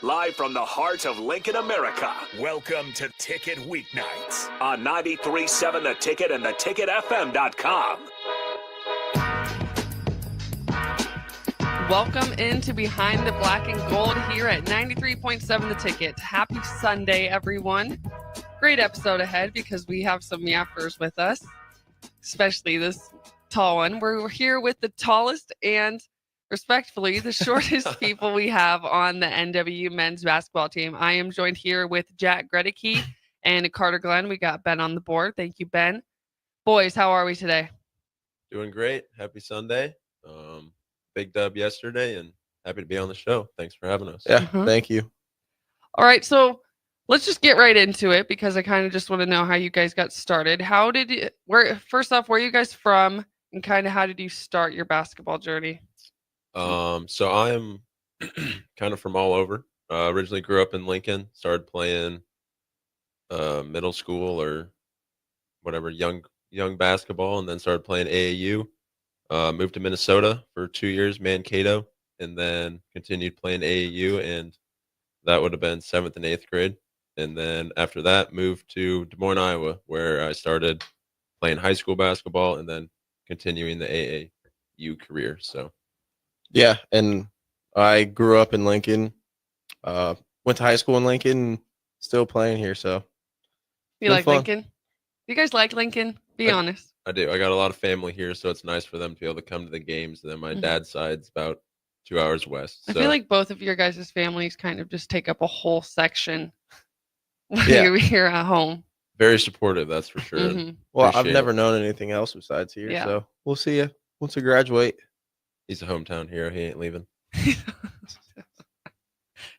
live from the heart of Lincoln, America. Welcome to Ticket Weeknights On 93.7 The Ticket and theticketfm.com. Welcome into Behind the Black and Gold here at 93.7 The Ticket. Happy Sunday, everyone. Great episode ahead because we have some yappers with us, especially this tall one. We're here with the tallest and respectfully the shortest people we have on the NWU men's basketball team. I am joined here with Jack Groeteke and Carter Glenn. We got Ben on the board. Thank you, Ben. Boys, how are we today? Doing great. Happy Sunday. Big dub yesterday and happy to be on the show. Thanks for having us. Yeah, Thank you. All right, so let's just get right into it because I kind of just want to know how you guys got started. First off, where are you guys from and kind of how did you start your basketball journey? So I'm kind of from all over. Originally grew up in Lincoln, started playing middle school or whatever, young basketball, and then started playing AAU. Moved to Minnesota for 2 years, Mankato, and then continued playing AAU, and that would have been 7th and 8th grade. And then after that, moved to Des Moines, Iowa, where I started playing high school basketball and then continuing the AAU career. So, Yeah, and I grew up in Lincoln, went to high school in Lincoln, still playing here. So, You been like fun. Lincoln? You guys like Lincoln? Be honest. I do. I got a lot of family here, so it's nice for them to be able to come to the games. And then my dad's side's about 2 hours west. I So feel like both of your guys' families kind of just take up a whole section when Yeah. you're here at home. very supportive, that's for sure. Mhm. well, I've Appreciate never it. known anything else besides here. Yeah. So, we'll see you once we graduate. He's a hometown hero. He ain't leaving.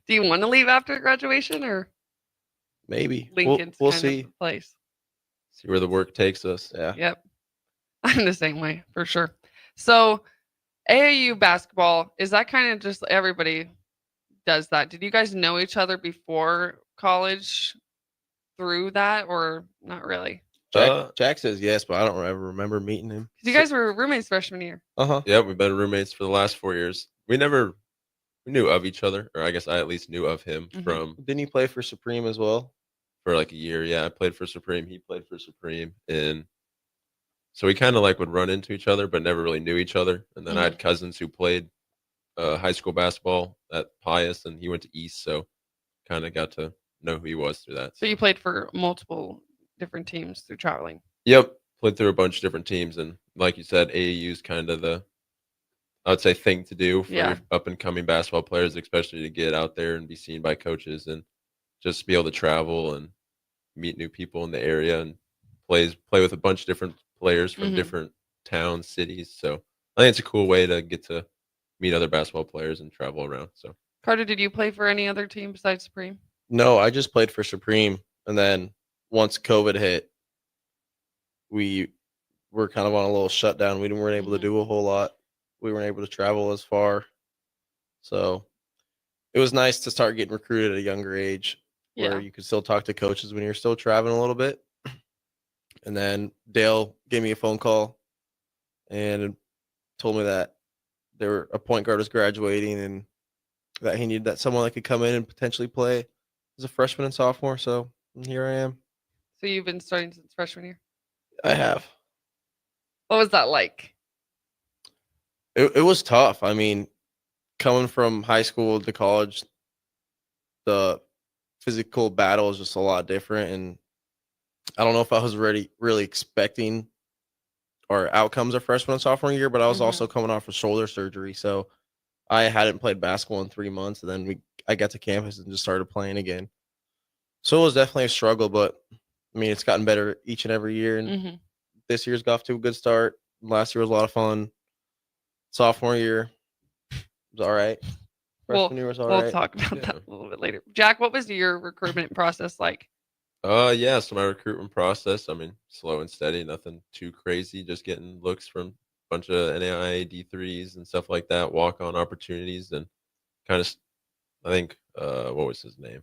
Do you want to leave after graduation or Maybe. Lincoln's We'll kind see. of the place? See where the work takes us. Yeah. Yep. I'm the same way for sure. So AAU basketball, is that kind of just everybody does that? Did you guys know each other before college through that or not really? Jack says yes, but I don't ever remember meeting him. 'Cause you guys were roommates freshman year. Yeah, we've been roommates for the last 4 years. We knew of each other, or I guess I at least knew of him Mhm. from Didn't you play for Supreme as well? for like a year. Yeah, I played for Supreme. He played for Supreme, and so we kind of like would run into each other, but never really knew each other. And then I had cousins who played high school basketball at Pius, and he went to East, so kind of got to know who he was through that. So you played for multiple different teams through traveling. Yep, played through a bunch of different teams, and like you said, AAU is kind of the, I would say, thing to do for Yeah. up and coming basketball players, especially to get out there and be seen by coaches and just be able to travel and meet new people in the area and play with a bunch of different players from Mhm. different towns, cities. So I think it's a cool way to get to meet other basketball players and travel around. So Carter, did you play for any other team besides Supreme? No, I just played for Supreme. And then once COVID hit, we were kind of on a little shutdown. We weren't able to do a whole lot. We weren't able to travel as far. So it was nice to start getting recruited at a younger age where Yeah. you could still talk to coaches when you're still traveling a little bit. And then Dale gave me a phone call and told me that a point guard was graduating and that he needed someone that could come in and potentially play as a freshman and sophomore. So here I am. So you've been starting since freshman year. I have. What was that like? It was tough. I mean, coming from high school to college, the physical battle is just a lot different. And I don't know if I was really expecting our outcomes of freshman and sophomore year, but I was also coming off of shoulder surgery. So I hadn't played basketball in 3 months. And then I got to campus and just started playing again. So it was definitely a struggle, but I mean, it's gotten better each and every year. And this year's got off to a good start. Last year was a lot of fun. Sophomore year was all right. Freshman year was all We'll right. talk about Yeah. that a little bit later. Jack, what was your recruitment process like? yeah, so my recruitment process, I mean, slow and steady, nothing too crazy, just getting looks from a bunch of NAIA D3s and stuff like that, walk-on opportunities, and kind of, I think, what was his name?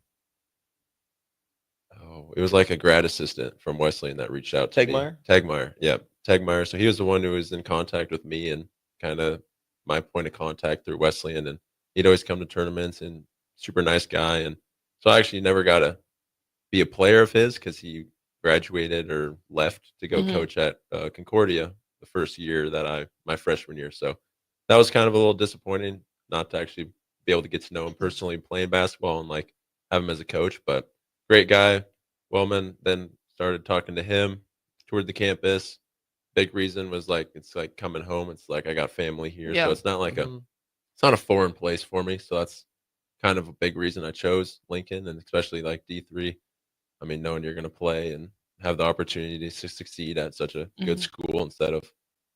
Oh, it was like a grad assistant from Wesleyan that reached out to me. Tegmeyer, yeah, Tegmeyer. So he was the one who was in contact with me and kind of my point of contact through Wesleyan, and he'd always come to tournaments and super nice guy. And so I actually never got to be a player of his because he graduated or left to go Mhm. coach at Concordia the first year that my freshman year. So that was kind of a little disappointing not to actually be able to get to know him personally playing basketball and like have him as a coach. But great guy, Wellman. Then started talking to him, toured the campus. Big reason was like it's like coming home. It's like I got family here, so Yeah. it's not like Mhm. it's not a foreign place for me. So that's kind of a big reason I chose Lincoln, and especially like D3. I mean, knowing you're going to play and have the opportunity to succeed at such a good Mhm. school instead of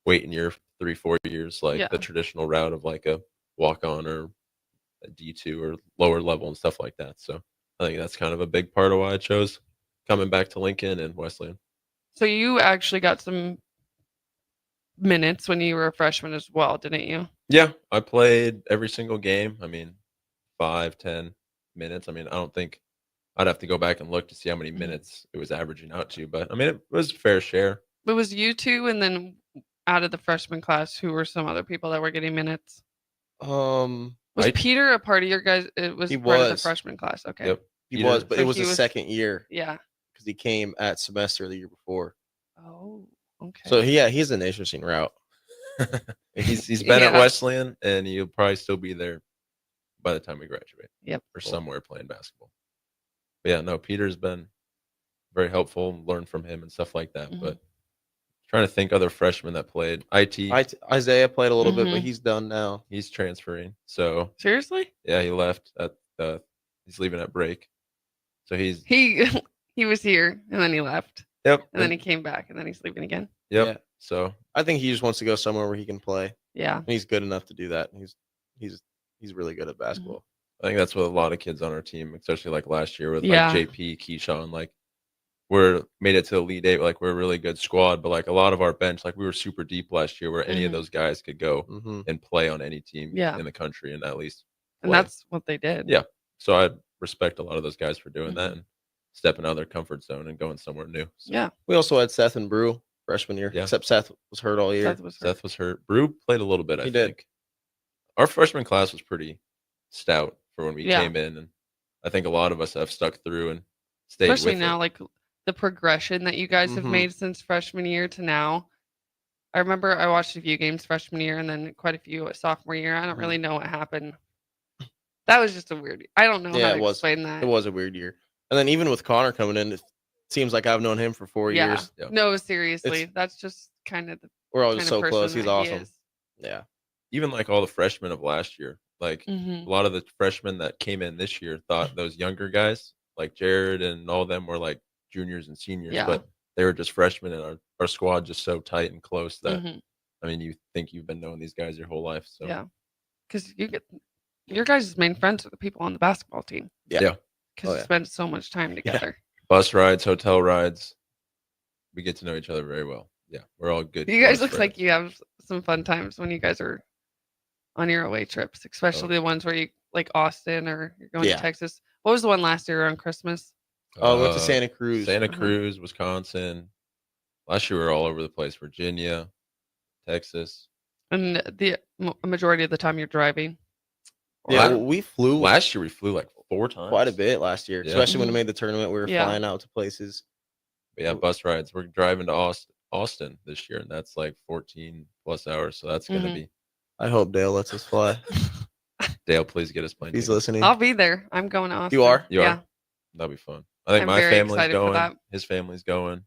waiting your 3-4 years like Yeah. the traditional route of like a walk on or a D2 or lower level and stuff like that. So I think that's kind of a big part of why I chose coming back to Lincoln and Wesleyan. So you actually got some minutes when you were a freshman as well, didn't you? Yeah, I played every single game. I mean, 5-10 minutes. I mean, I don't think I'd have to go back and look to see how many Mhm. minutes it was averaging out to, but I mean, it was a fair share. It was you two, and then out of the freshman class, who were some other people that were getting minutes? Was I Peter a part of your guys? It was He part of the was. freshman class. Okay. Yep. He Peter- was, but So it was he his was- second year Yeah. because he came at semester the year before. Oh, okay. So yeah, he's an interesting route. he's been at Yeah. Wesleyan, and he'll probably still be there by the time we graduate. Yep. Or Cool. somewhere playing basketball. But yeah, no, Peter's been very helpful, learn from him and stuff like that. Mhm. But trying to think other freshmen that played. Isaiah played a little bit, but Mhm. he's done now. He's transferring. So Seriously? yeah, he left at he's leaving at break. So he's He he was here, and then he left, yep. and then he came back, and then he's leaving again. Yep. Yeah. So I think he just wants to go somewhere where he can play. Yeah. And he's good enough to do that. He's really good at Mm-hmm. basketball. I think that's what a lot of kids on our team, especially like last year with Yeah. like JP, Keyshawn, like we're made it to Elite Eight, like we're a really good squad. But like a lot of our bench, like we were super deep last year where any of Mhm. those guys could go Mm-hmm. and play on any team Yeah. in the country and at least And play. that's what they did. Yeah. So I respect a lot of those guys for doing that Mhm. and stepping out of their comfort zone and going somewhere new. So Yeah. We also had Seth and Brew freshman year, Yeah. except Seth was hurt all year. Seth was hurt. Seth was hurt. Brew played a little bit, I He did. think. Our freshman class was pretty stout for when we Yeah. came in. And I think a lot of us have stuck through and stayed Especially with now, it. like the progression that you guys have Mhm. made since freshman year to now. I remember I watched a few games freshman year and then quite a few sophomore year. I don't Mhm. really know what happened. That was just a weird. I don't know Yeah, how it to was. explain that. It was a weird year. And then even with Connor coming in, it seems like I've known him for 4 Yeah. years. Yeah. No, seriously, It's- that's just kind of the We're all kind just of so person close. He's that he awesome. is. Yeah. Even like all the freshmen of last year, like Mhm. a lot of the freshmen that came in this year thought those younger guys, like Jared and all of them, were like juniors and seniors, Yeah. but they were just freshmen, and our squad just so tight and close that Mhm. I mean, you think you've been knowing these guys your whole life. So Yeah, because you get your guys' main friends are the people on the basketball team. Yeah. Yeah. Because Oh, you yeah. spend so much time together. bus rides, hotel rides, we get to know each other very well. Yeah, we're all good. You guys close look friends. like you have some fun times when you guys are on your away trips, especially the ones where you like Austin or you're going Yeah. to Texas. What was the one last year around Christmas? Oh, we went to Santa Cruz. Santa Uh-huh. Cruz, Wisconsin. Last year we were all over the place. Virginia, Texas. And the majority of the time you're driving. Yeah, La- well, we flew Last year we flew like 4 times. quite a bit last year, Yeah. especially when Mhm. we made the tournament. We were Yeah. flying out to places. But yeah, bus rides. We're driving to Austin this year, and that's like 14 plus hours. So that's gonna Mhm. be I hope Dale lets us fly. Dale. Please get us plane He's tickets. listening. I'll be there. I'm going to Austin. You are? You Yeah. are? That'll be fun. I think I'm my very family's excited for going. that. His family's going.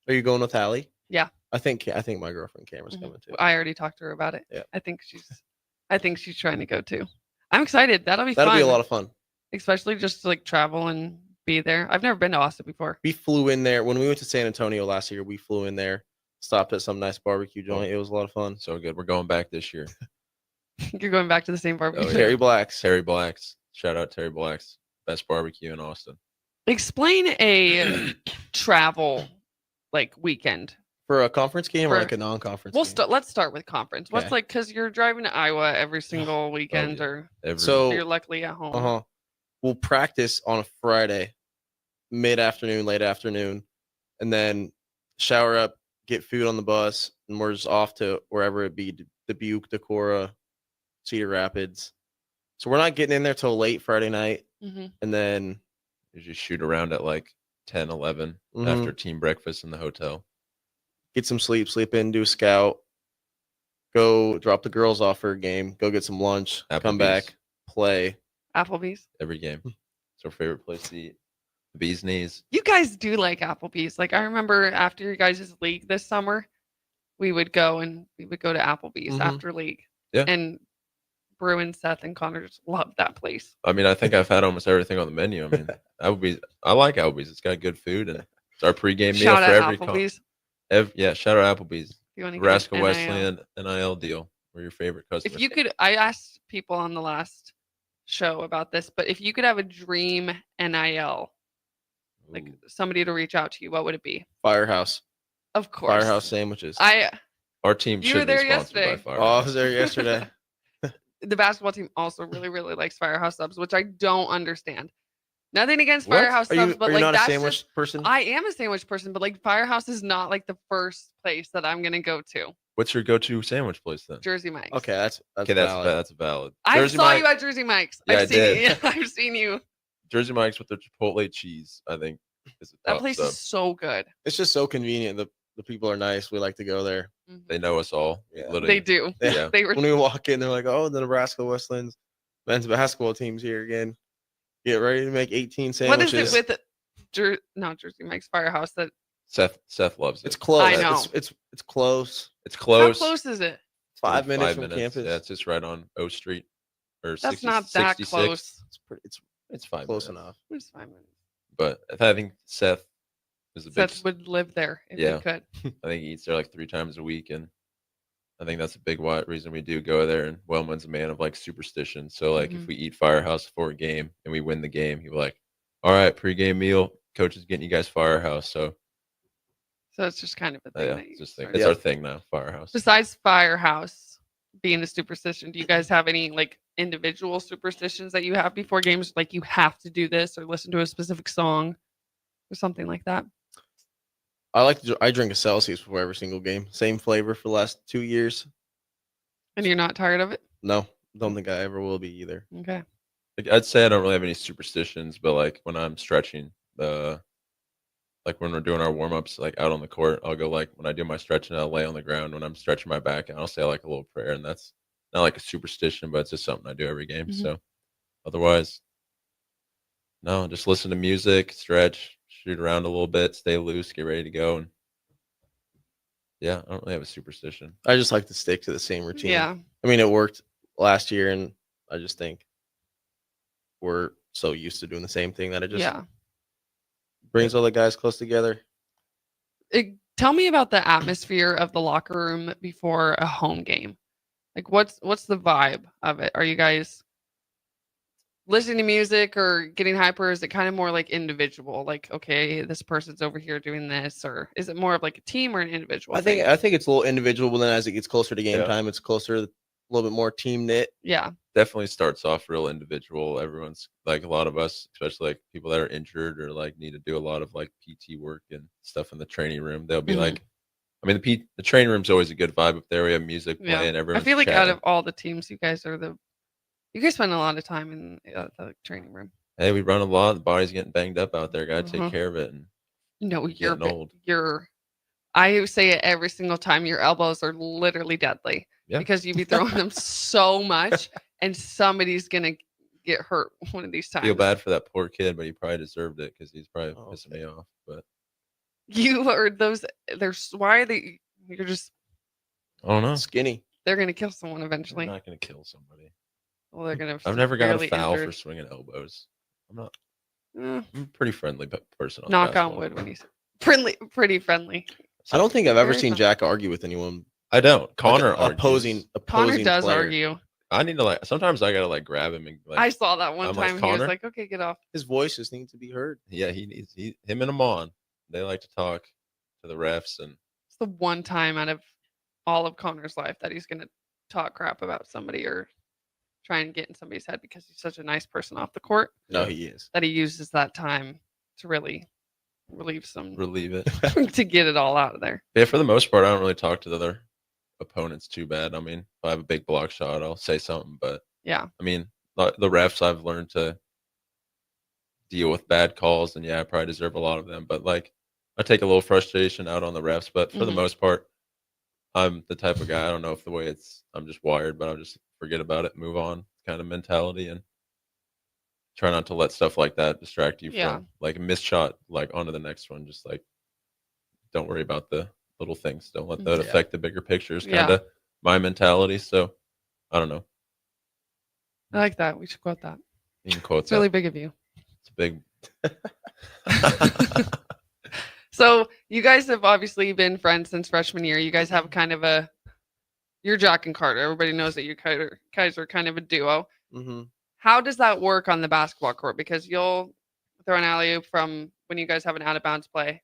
Are you going with Hallie? Yeah. I think my girlfriend Cameron's Mhm. coming too. I already talked to her about it. Yeah. I think she's trying to go too. I'm excited. That'll be That'll fun. be a lot of fun. Especially just to like travel and be there. I've never been to Austin before. We flew in there when we went to San Antonio last year. We flew in there, stopped at some nice barbecue joint. It was a lot of fun. So good. We're going back this year. You're going back to the same barbecue. Oh, yeah. Terry Black's. Terry Black's. Shout out Terry Black's. Best barbecue in Austin. Explain a travel like weekend. For a conference game or For- like a non-conference We'll game? let's start with conference. What's Okay. like because you're driving to Iowa every single weekend, yeah. or So- you're luckily at home. Uh-huh. We'll practice on a Friday, mid-afternoon, late afternoon, and then shower up, get food on the bus, and we're just off to wherever it be, Dubuque, Decorah, Cedar Rapids. So we're not getting in there till late Friday night, Mhm. and then Usually shoot around at like 10, 11 after team breakfast in the hotel. get some sleep, sleep in, do a scout, go drop the girls off for a game, go get some lunch, come Applebee's. back, play. Applebee's. Every game. It's our favorite place to eat. The Bee's Knees. You guys do like Applebee's. Like I remember after your guys' league this summer, we would go to Applebee's Mhm. after league. Yeah. And Bruin, Seth, and Connor just loved that place. I mean, I think I've had almost everything on the menu. I mean, Applebee's. I like Applebee's. It's got good food, and it's our pregame meal Shout for out every. Applebee's. Yeah, shout out Applebe's. If you want to Nebraska get an NIL. Wesleyan NIL deal. We're your favorite customers. If you could, I asked people on the last show about this, but if you could have a dream NIL, like Ooh. somebody to reach out to you, what would it be? Firehouse. Of course. Firehouse sandwiches. Our team You should were there be sponsored yesterday. by Fire. Oh, I was there yesterday. The basketball team also really, really likes Firehouse subs, which I don't understand. Nothing against What? Firehouse Are subs, you, but are you like not a that's sandwich just, person? I am a sandwich person, but like Firehouse is not like the first place that I'm gonna go to. What's your go-to sandwich place then? Jersey Mike's. Okay, that's Okay, valid. that's valid. I Jersey saw Mike- you at Jersey Mike's. Yeah, I I've seen did. I've seen you. Jersey Mike's with their Chipotle cheese. I think is a That top place sub. is so good. It's just so convenient. The people are nice. We like to go there. Mhm. They know us all. Yeah. Literally. They do. Yeah. They were When we walk in, they're like, "Oh, the Nebraska Westlands men's basketball team's here again. Get ready to make 18 what sandwiches." is it with not Jersey Mike's Firehouse that Seth loves it. It's close. I know. It's close. It's close. how close is it? 5 minutes 5 from minutes. campus. Yeah, it's just right on O Street. Or That's 60, not that 66. close. It's 5 close minutes. enough. It's 5 minutes. But I think Seth is a big. Seth would live there if Yeah. he could. I think he eats there like 3 times a week, and I think that's a big reason we do go there. And Wellman's a man of like superstition, so like if Mhm. we eat Firehouse before a game and we win the game, he'll be like, "All right, pregame meal, coach is getting you guys Firehouse." So So it's just kind of a thing. yeah, that you it's just thing. started. It's Yeah. our thing now, Firehouse. Besides Firehouse being a superstition, do you guys have any like individual superstitions that you have before games? Like you have to do this or listen to a specific song or something like that? I drink a Celsius before every single game. Same flavor for the last 2 years. And you're not tired of it? No, don't think I ever will be either. Okay. Like, I'd say I don't really have any superstitions, but like when I'm stretching, like when we're doing our warm ups, like out on the court, I'll go like when I do my stretching, I'll lay on the ground when I'm stretching my back, and I'll say like a little prayer, and that's not like a superstition, but it's just something I do every game. Mhm. So otherwise, no, just listen to music, stretch, shoot around a little bit, stay loose, get ready to go, and yeah, I don't really have a superstition. I just like to stick to the same routine. Yeah. I mean, it worked last year, and I just think we're so used to doing the same thing that it just Yeah. brings all the guys close together. Tell me about the atmosphere of the locker room before a home game. Like what's the vibe of it? Are you guys listening to music or getting hyper? Is it kind of more like individual? Like, okay, this person's over here doing this, or is it more of like a team or an individual? I think it's a little individual, but then as it gets closer to game Yeah. time, it's closer, a little bit more team knit. Yeah. Definitely starts off real individual. Everyone's like a lot of us, especially like people that are injured or like need to do a lot of like PT work and stuff in the training room. They'll be Mhm. like, I mean, the training room's always a good vibe up there. We have music Yeah. playing. I Everyone's feel like out chatting. of all the teams, you guys spend a lot of time in the training room. Hey, we run a lot. The body's getting banged up out there. Got to Mhm. take care of it. And No, getting old. I say it every single time. Your elbows are literally deadly Yeah. because you be throwing them so much, and somebody's gonna get hurt one of these times. Feel bad for that poor kid, but he probably deserved it because he's probably Oh, pissing me off. But You are those. Why are they? You're just. I don't know. Skinny. They're gonna kill someone I'm eventually. not gonna kill somebody. Well, they're gonna. I've never got a severely foul for injured. swinging elbows. I'm Eh, a pretty friendly person. On knock on basketball. wood when he's pretty friendly. I don't think I've ever Very seen fun. Jack argue with anyone. I don't. Connor like, argues. opposing Connor does player. argue. I need to like. Sometimes I gotta like grab him and like. I saw that one I'm like, time. He was "Connor?" like, "Okay, get off." His voice just needs to be heard. Yeah, him and Amon. They like to talk to the refs, and It's the one time out of all of Connor's life that he's gonna talk crap about somebody or try and get in somebody's head because he's such a nice person off the court No, Yeah. he is. that he uses that time to really relieve some relieve it. to get it all out of there. Yeah, for the most part, I don't really talk to the other opponents too bad. I mean, if I have a big block shot, I'll say something, but Yeah. I mean, the refs, I've learned to deal with bad calls, and yeah, I probably deserve a lot of them. But like, I take a little frustration out on the refs. But for the Mhm. most part, I'm the type of guy. I don't know if the way I'm just wired, but I'll just forget about it, move on, kind of mentality, and try not to let stuff like that distract you Yeah. from like a missed shot, like onto the next one. Just like don't worry about the little things. Don't let that Mhm. affect the bigger picture. Is kind Yeah. of my mentality. So I don't know. I like that. We should quote that. You can quote It's really that. big of you. It's big. So you guys have obviously been friends since freshman year. You guys have kind of you're Jack and Carter. Everybody knows that you guys are kind of a duo. Mm-hmm. How does that work on the basketball court? Because you'll throw an alley oop from when you guys have an out of bounds play.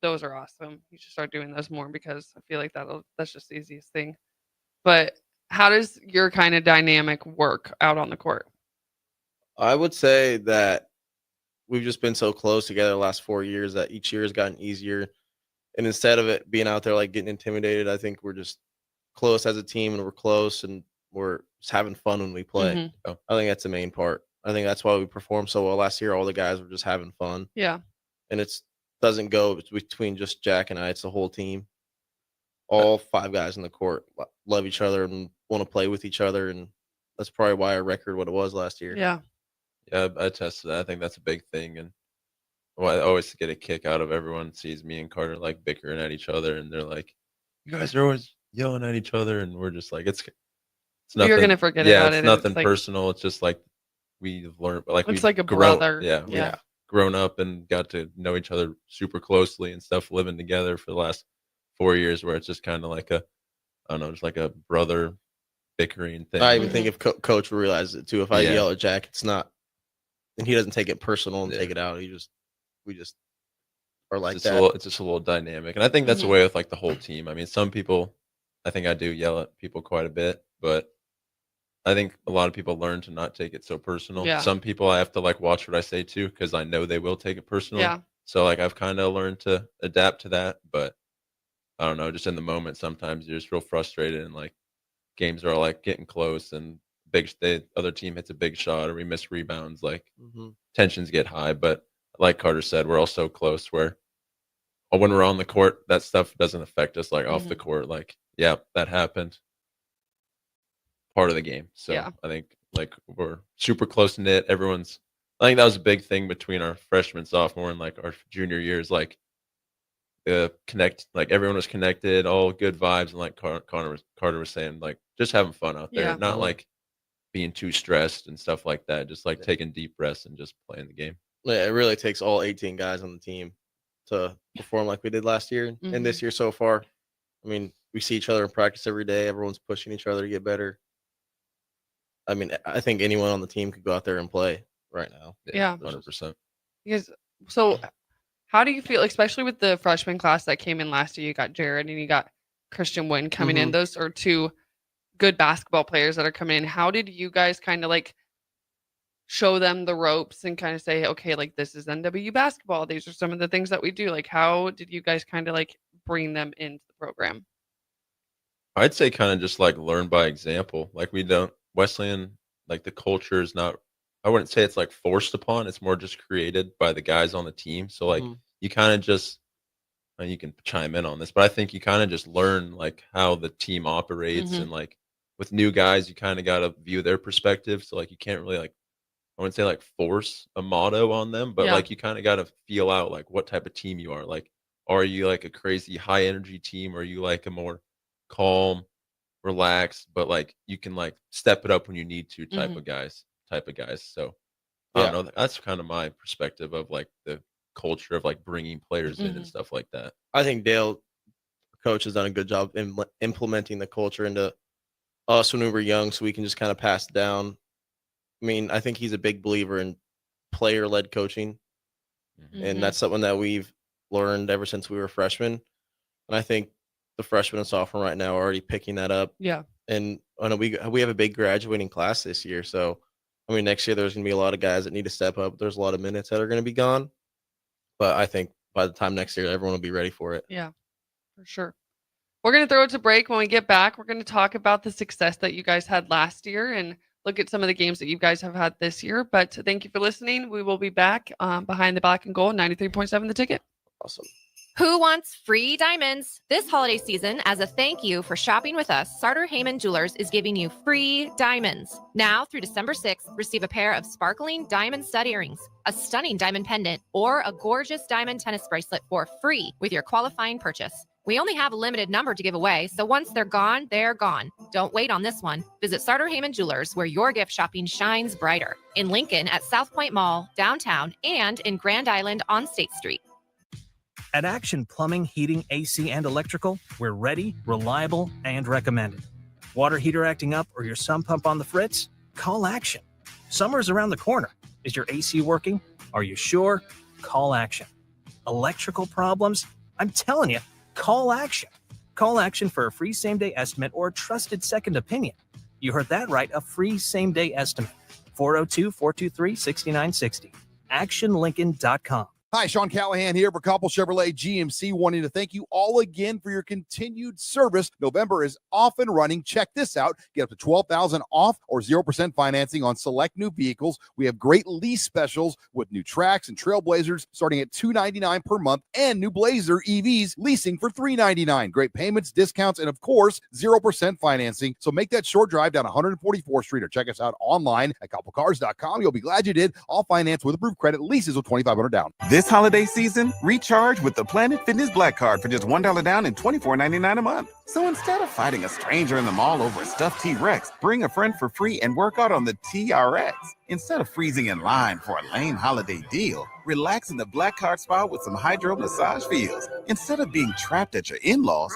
Those are awesome. You should start doing those more because I feel like that's just the easiest thing. But how does your kind of dynamic work out on the court? I would say that we've just been so close together the last 4 years that each year has gotten easier. And instead of it being out there like getting intimidated, I think we're just close as a team and we're close and we're just having fun when we play. Mhm. Oh, I think that's the main part. I think that's why we performed so well last year. All the guys were just having fun. Yeah. And it's doesn't go between just Jack and I, it's the whole team. All 5 guys in the court love each other and want to play with each other. And that's probably why our record what it was last year. Yeah. yeah, I attest to that. I think that's a big thing, and well, I always get a kick out of everyone sees me and Carter like bickering at each other, and they're like, "You guys are always yelling at each other," and we're just like, it's nothing. You're gonna forget Yeah, about it's it. nothing It's like personal. It's just like we've learned, like it's we've like a grown. brother. Yeah, we've Yeah. grown up and got to know each other super closely and stuff, living together for the last 4 years, where it's just kind of like I don't know, just like a brother bickering thing. I even Mhm. think if coach realizes it too. If I Yeah. yell at Jack, it's not, and he doesn't take it personal and Yeah. take it out. We just are like It's that. it's just a little dynamic, and I think that's the Mhm. way with like the whole team. I mean, some people, I think I do yell at people quite a bit, but I think a lot of people learn to not take it so personal. Yeah. Some people I have to like watch what I say too because I know they will take it personally. Yeah. So like I've kind of learned to adapt to that, but I don't know, just in the moment sometimes you're just real frustrated and like games are like getting close and the other team hits a big shot or we miss rebounds, like Mm-hmm. tensions get high. But like Carter said, we're all so close where when we're on the court, that stuff doesn't affect us like off the Mhm. court. Like, yeah, that happened. Part of the game. So Yeah. I think like we're super close knit. I think that was a big thing between our freshman, sophomore, and like our junior years. Like like everyone was connected, all good vibes, and like Carter was saying, like just having fun out there, Yeah. not Mhm. like being too stressed and stuff like that. Just like Yeah. taking deep breaths and just playing the game. Yeah, it really takes all 18 guys on the team to perform like we did last year and Mhm. this year so far. I mean, we see each other in practice every day. Everyone's pushing each other to get better. I mean, I think anyone on the team could go out there and play right now. Yeah. 100%. Because so how do you feel, especially with the freshman class that came in last year? You got Jared and you got Christian Wynn coming in. Mhm. Those are 2 good basketball players that are coming in. How did you guys kind of like show them the ropes and kind of say, okay, like this is NW basketball. These are some of the things that we do. Like, how did you guys kind of like bring them into the program? I'd say kind of just like learn by example. Like we don't Wesleyan, like the culture is not. I wouldn't say it's like forced upon. It's more just created by the guys on the team. So like Mhm. you kind of just and you can chime in on this, but I think you kind of just learn like how the team operates Mhm. and like with new guys, you kind of got to view their perspective. So like you can't really like I wouldn't say like force a motto on them, but Yeah. like you kind of got to feel out like what type of team you are. Like, are you like a crazy high energy team? Or are you like a more calm, relaxed, but like you can like step it up when you need to Mhm. type of guys. So I don't Yeah. know. That's kind of my perspective of like the culture of like bringing players in and Mhm. stuff like that. I think Dale, coach, has done a good job in implementing the culture into us when we were young so we can just kind of pass it down. I mean, I think he's a big believer in player led coaching. Mhm. And Mhm. that's something that we've learned ever since we were freshmen. And I think the freshmen and sophomore right now are already picking that up. Yeah. And I know we have a big graduating class this year. So, I mean, next year there's going to be a lot of guys that need to step up. There's a lot of minutes that are going to be gone. But I think by the time next year, everyone will be ready for it. Yeah, for sure. We're going to throw it to break. When we get back, we're going to talk about the success that you guys had last year and a look at some of the games that you guys have had this year. But thank you for listening. We will be back behind the black and gold, 93.7 The Ticket. Awesome. Who wants free diamonds? This holiday season, as a thank you for shopping with us, Sartor Heyman Jewelers is giving you free diamonds. Now through December 6th, receive a pair of sparkling diamond stud earrings, a stunning diamond pendant, or a gorgeous diamond tennis bracelet for free with your qualifying purchase. We only have a limited number to give away, so once they're gone, they're gone. Don't wait on this one. Visit Sartor Heyman Jewelers, where your gift shopping shines brighter. In Lincoln at South Point Mall, downtown, and in Grand Island on State Street. At Action Plumbing, Heating, AC, and Electrical, we're ready, reliable, and recommended. Water heater acting up or your sump pump on the fritz? Call Action. Summer's around the corner. Is your AC working? Are you sure? Call Action. Electrical problems? I'm telling you, call Action. Call Action for a free same-day estimate or a trusted second opinion. You heard that right, a free same-day estimate. 402-423-6960. ActionLincoln.com. Hi, Sean Callahan here for Koppel Chevrolet GMC, wanting to thank you all again for your continued service. November is off and running. Check this out. Get up to $12,000 off or 0% financing on select new vehicles. We have great lease specials with new Trax and Trailblazers starting at $299 per month and new Blazer EVs leasing for $399. Great payments, discounts, and of course, 0% financing. So make that short drive down 144th Street or check us out online at koppelcars.com. You'll be glad you did. All finance with approved credit, leases with $2,500 down. This holiday season, recharge with the Planet Fitness Black Card for just $1 down and $24.99 a month. So instead of fighting a stranger in the mall over a stuffed T-Rex, bring a friend for free and work out on the TRX. Instead of freezing in line for a lame holiday deal, relax in the Black Card Spa with some hydro massage feels. Instead of being trapped at your in-laws,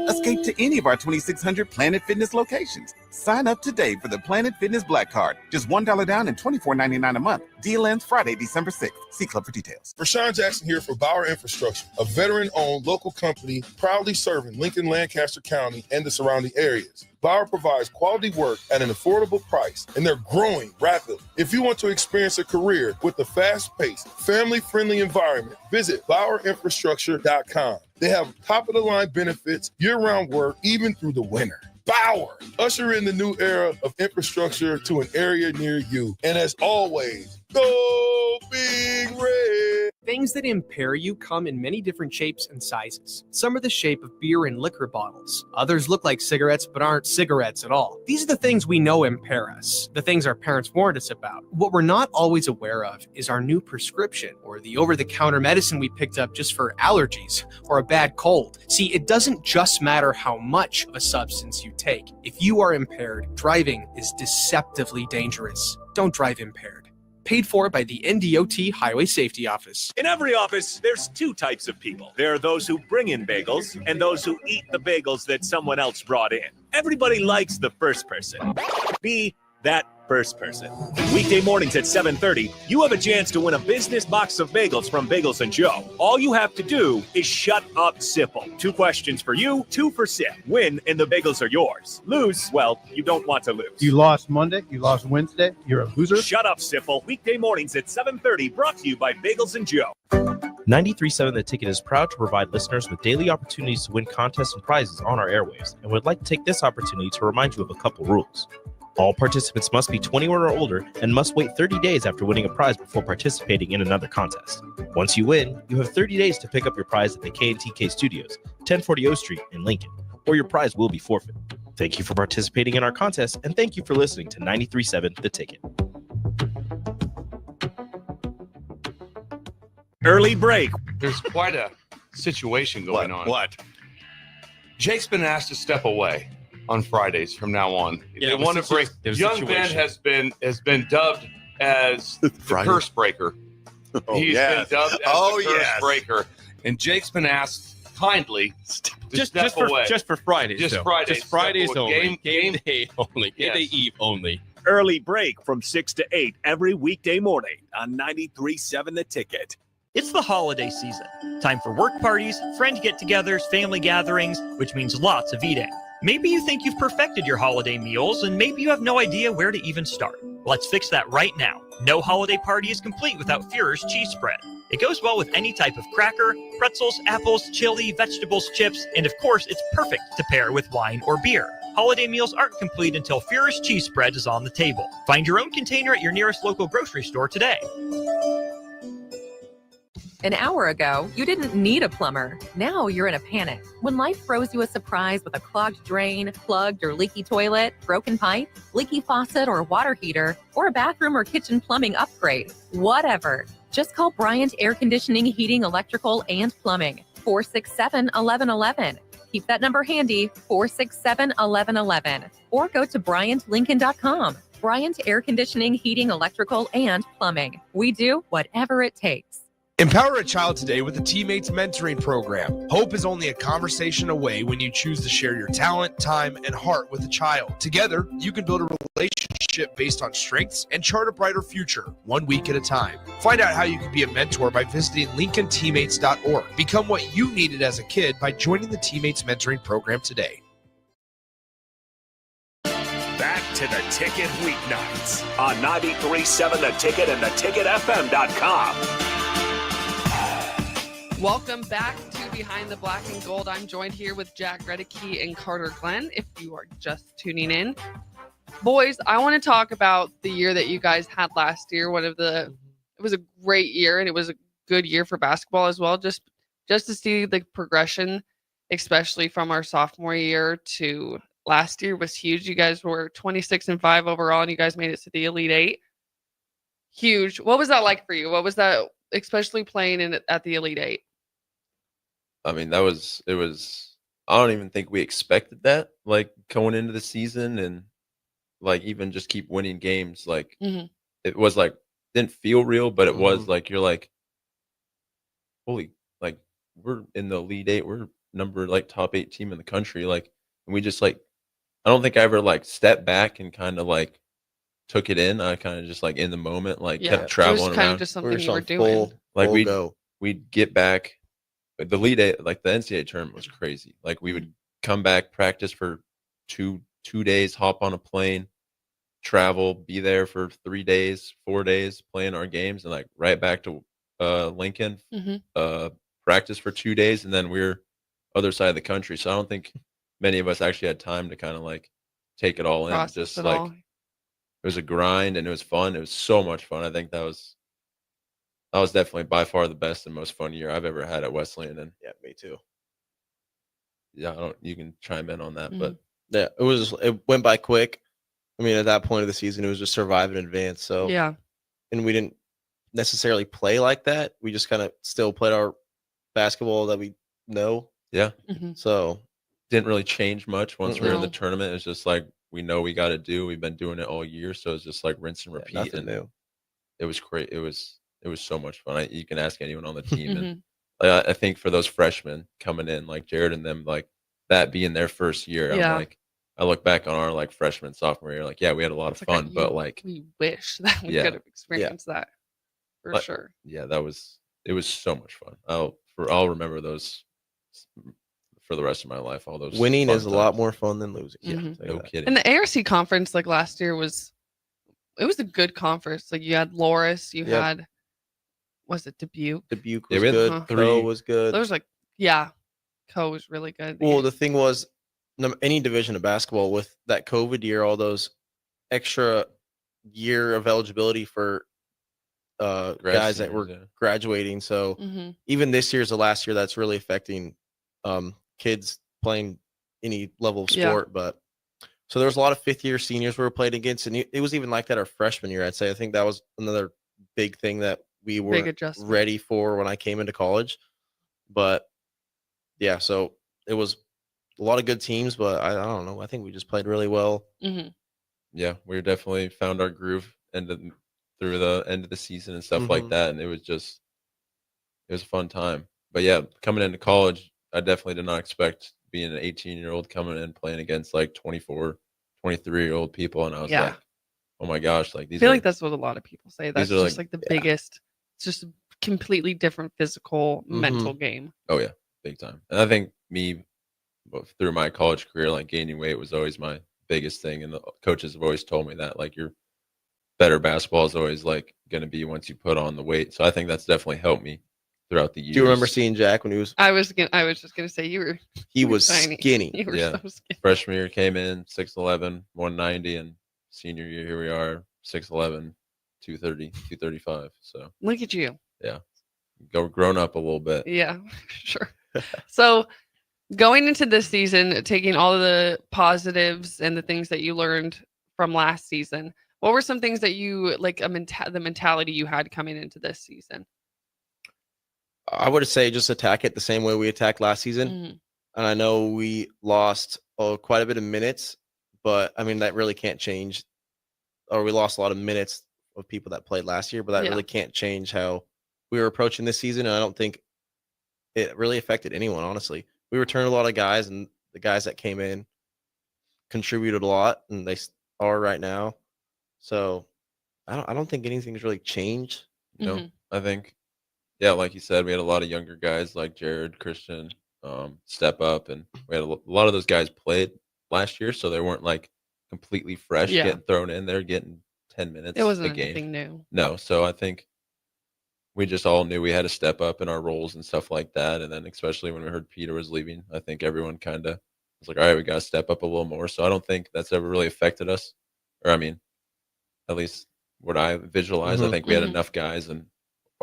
escape to any of our 2,600 Planet Fitness locations. Sign up today for the Planet Fitness Black Card. Just $1 down and $24.99 a month. Deal ends Friday, December 6th. See Club for details. Rashawn Jackson here for Bauer Infrastructure, a veteran-owned local company proudly serving Lincoln, Lancaster County, and the surrounding areas. Bauer provides quality work at an affordable price, and they're growing rapidly. If you want to experience a career with a fast-paced, family-friendly environment, visit BauerInfrastructure.com. They have top-of-the-line benefits, year-round work, even through the winter. Bauer, usher in the new era of infrastructure to an area near you. And as always, go Big Red. Things that impair you come in many different shapes and sizes. Some are the shape of beer and liquor bottles. Others look like cigarettes but aren't cigarettes at all. These are the things we know impair us, the things our parents warned us about. What we're not always aware of is our new prescription or the over-the-counter medicine we picked up just for allergies or a bad cold. See, it doesn't just matter how much of a substance you take. If you are impaired, driving is deceptively dangerous. Don't drive impaired. Paid for by the NDOT Highway Safety Office. In every office, there's two types of people. There are those who bring in bagels and those who eat the bagels that someone else brought in. Everybody likes the first person. Be that first person. Weekday mornings at 7:30, you have a chance to win a business box of bagels from Bagels & Joe. All you have to do is shut up, Sipple. 2 questions for you, 2 for Sip. Win, and the bagels are yours. Lose, well, you don't want to lose. You lost Monday, you lost Wednesday, you're a loser. Shut up, Sipple. Weekday mornings at 7:30, brought to you by Bagels & Joe. 93.7 The Ticket is proud to provide listeners with daily opportunities to win contests and prizes on our airwaves, and would like to take this opportunity to remind you of a couple rules. All participants must be 21 or older and must wait 30 days after winning a prize before participating in another contest. Once you win, you have 30 days to pick up your prize at the K&TK Studios, 1040 O Street in Lincoln, or your prize will be forfeit. Thank you for participating in our contest, and thank you for listening to 93.7 The Ticket. Early break. There's quite a situation going on. What? Jake's been asked to step away on Fridays from now on. Yeah, they want to break. Young Ben has been dubbed as the curse breaker. He's been dubbed as the curse breaker, and Jake's been asked kindly to step away. Just for Fridays. Just Fridays. Just Fridays only. Game day only. Game day eve only. Early break from 6 to 8 every weekday morning on 93.7 The Ticket. It's the holiday season. Time for work parties, friend get-togethers, family gatherings, which means lots of eating. Maybe you think you've perfected your holiday meals, and maybe you have no idea where to even start. Let's fix that right now. No holiday party is complete without Führer's cheese spread. It goes well with any type of cracker, pretzels, apples, chili, vegetables, chips, and of course, it's perfect to pair with wine or beer. Holiday meals aren't complete until Führer's cheese spread is on the table. Find your own container at your nearest local grocery store today. An hour ago, you didn't need a plumber. Now you're in a panic. When life throws you a surprise with a clogged drain, plugged or leaky toilet, broken pipe, leaky faucet or water heater, or a bathroom or kitchen plumbing upgrade, whatever. Just call Bryant Air Conditioning, Heating, Electrical, and Plumbing. 467-1111. Keep that number handy, 467-1111. Or go to BryantLincoln.com. Bryant Air Conditioning, Heating, Electrical, and Plumbing. We do whatever it takes. Empower a child today with the Teammates Mentoring Program. Hope is only a conversation away when you choose to share your talent, time, and heart with a child. Together, you can build a relationship based on strengths and chart a brighter future, 1 week at a time. Find out how you can be a mentor by visiting LincolnTeammates.org. Become what you needed as a kid by joining the Teammates Mentoring Program today. Back to the Ticket weeknights on 93.7 The Ticket and theticketfm.com. Welcome back to Behind the Black and Gold. I'm joined here with Jack Groeteke and Carter Glenn, if you are just tuning in. Boys, I want to talk about the year that you guys had last year. It was a great year, and it was a good year for basketball as well. Just to see the progression, especially from our sophomore year to last year, was huge. You guys were 26-5 overall, and you guys made it to the Elite Eight. Huge. What was that like for you? What was that, especially playing at the Elite Eight? I mean, it was, I don't even think we expected that, like, going into the season, and like even just keep winning games. Like, it was like, didn't feel real, but it was like, you're like, holy, like, we're in the Elite Eight. We're like top 8 team in the country. Like, and we just like, I don't think I ever like stepped back and kind of like took it in. I kind of just like in the moment, like kept traveling around. It was kind of just something you were doing. Like we'd get back. But the Elite Eight, like the NCAA tournament was crazy. Like we would come back, practice for two days, hop on a plane, travel, be there for 3 days, 4 days, playing our games, and like right back to Lincoln, practice for 2 days, and then we're other side of the country. So I don't think many of us actually had time to kind of like take it all in. Process Just it like all. it was a grind, and it was fun. It was so much fun. I think that was definitely by far the best and most fun year I've ever had at Wesleyan. And yeah, me too. Yeah, you can chime in on that, but yeah, it went by quick. I mean, at that point of the season, it was just survive and advance. So yeah, and we didn't necessarily play like that. We just kind of still played our basketball that we know. Yeah. So didn't really change much once we were in the tournament. It was just like, we know we got to do. We've been doing it all year, so it's just like rinse and repeat. Nothing new. It was great. It was so much fun. You can ask anyone on the team, and I think for those freshmen coming in, like Jared and them, like that being their first year, I'm like, I look back on our like freshman, sophomore year, like, yeah, we had a lot of fun, but like we wish that we could have experienced that for sure. Yeah, it was so much fun. I'll remember those for the rest of my life. All those winning is a lot more fun than losing. Yeah, no kidding. And the ARC conference, like last year, was a good conference. Like you had Loris, you had, was it Dubuque? Dubuque was good. Co was good. There was like, Co was really good. Well, the thing was, any division of basketball with that COVID year, all those extra year of eligibility for guys that were graduating. So even this year's the last year that's really affecting kids playing any level of sport. But so there was a lot of 5th-year seniors we were playing against, and it was even like that our freshman year. I'd say I think that was another big thing that we were ready for when I came into college. But yeah, so it was a lot of good teams, but I don't know. I think we just played really well. Yeah, we definitely found our groove through the end of the season and stuff like that, and it was a fun time. But yeah, coming into college, I definitely did not expect being an 18-year-old coming in playing against like 24, 23-year-old people, and I was like, oh my gosh, like these. I feel like that's what a lot of people say. That's just like the biggest. It's just a completely different physical, mental game. Oh yeah, big time. And I think through my college career, like gaining weight was always my biggest thing, and the coaches have always told me that, like, you're better basketball is always like going to be once you put on the weight. So I think that's definitely helped me throughout the years. Do you remember seeing Jack when he was? I was just gonna say He you were was tiny. skinny. You were Yeah. so skinny. Freshman year came in 6'11", 190, and senior year here we are 6'11", 230, 235. So Look at you. yeah, grown up a little bit. Yeah, sure. So going into this season, taking all of the positives and the things that you learned from last season, what were some things that you like the mentality you had coming into this season? I would say just attack it the same way we attacked last season. Mhm. And I know we lost quite a bit of minutes, but I mean, that really can't change. Or we lost a lot of minutes of people that played last year, but that Yeah. really can't change how we were approaching this season. And I don't think it really affected anyone, honestly. We returned a lot of guys, and the guys that came in contributed a lot, and they are right now. So I don't think anything's really changed. You know, Mhm. I think, yeah, like you said, we had a lot of younger guys like Jared, Christian, step up, and we had a lot of those guys played last year, so they weren't like completely fresh Yeah. getting thrown in there, getting 10 minutes It wasn't a game. anything new. No, so I think we just all knew we had to step up in our roles and stuff like that. And then especially when we heard Peter was leaving, I think everyone kind of was like, all right, we got to step up a little more. So I don't think that's ever really affected us. Or I mean, at least what I visualize, I Mhm. think we had Mhm. enough guys and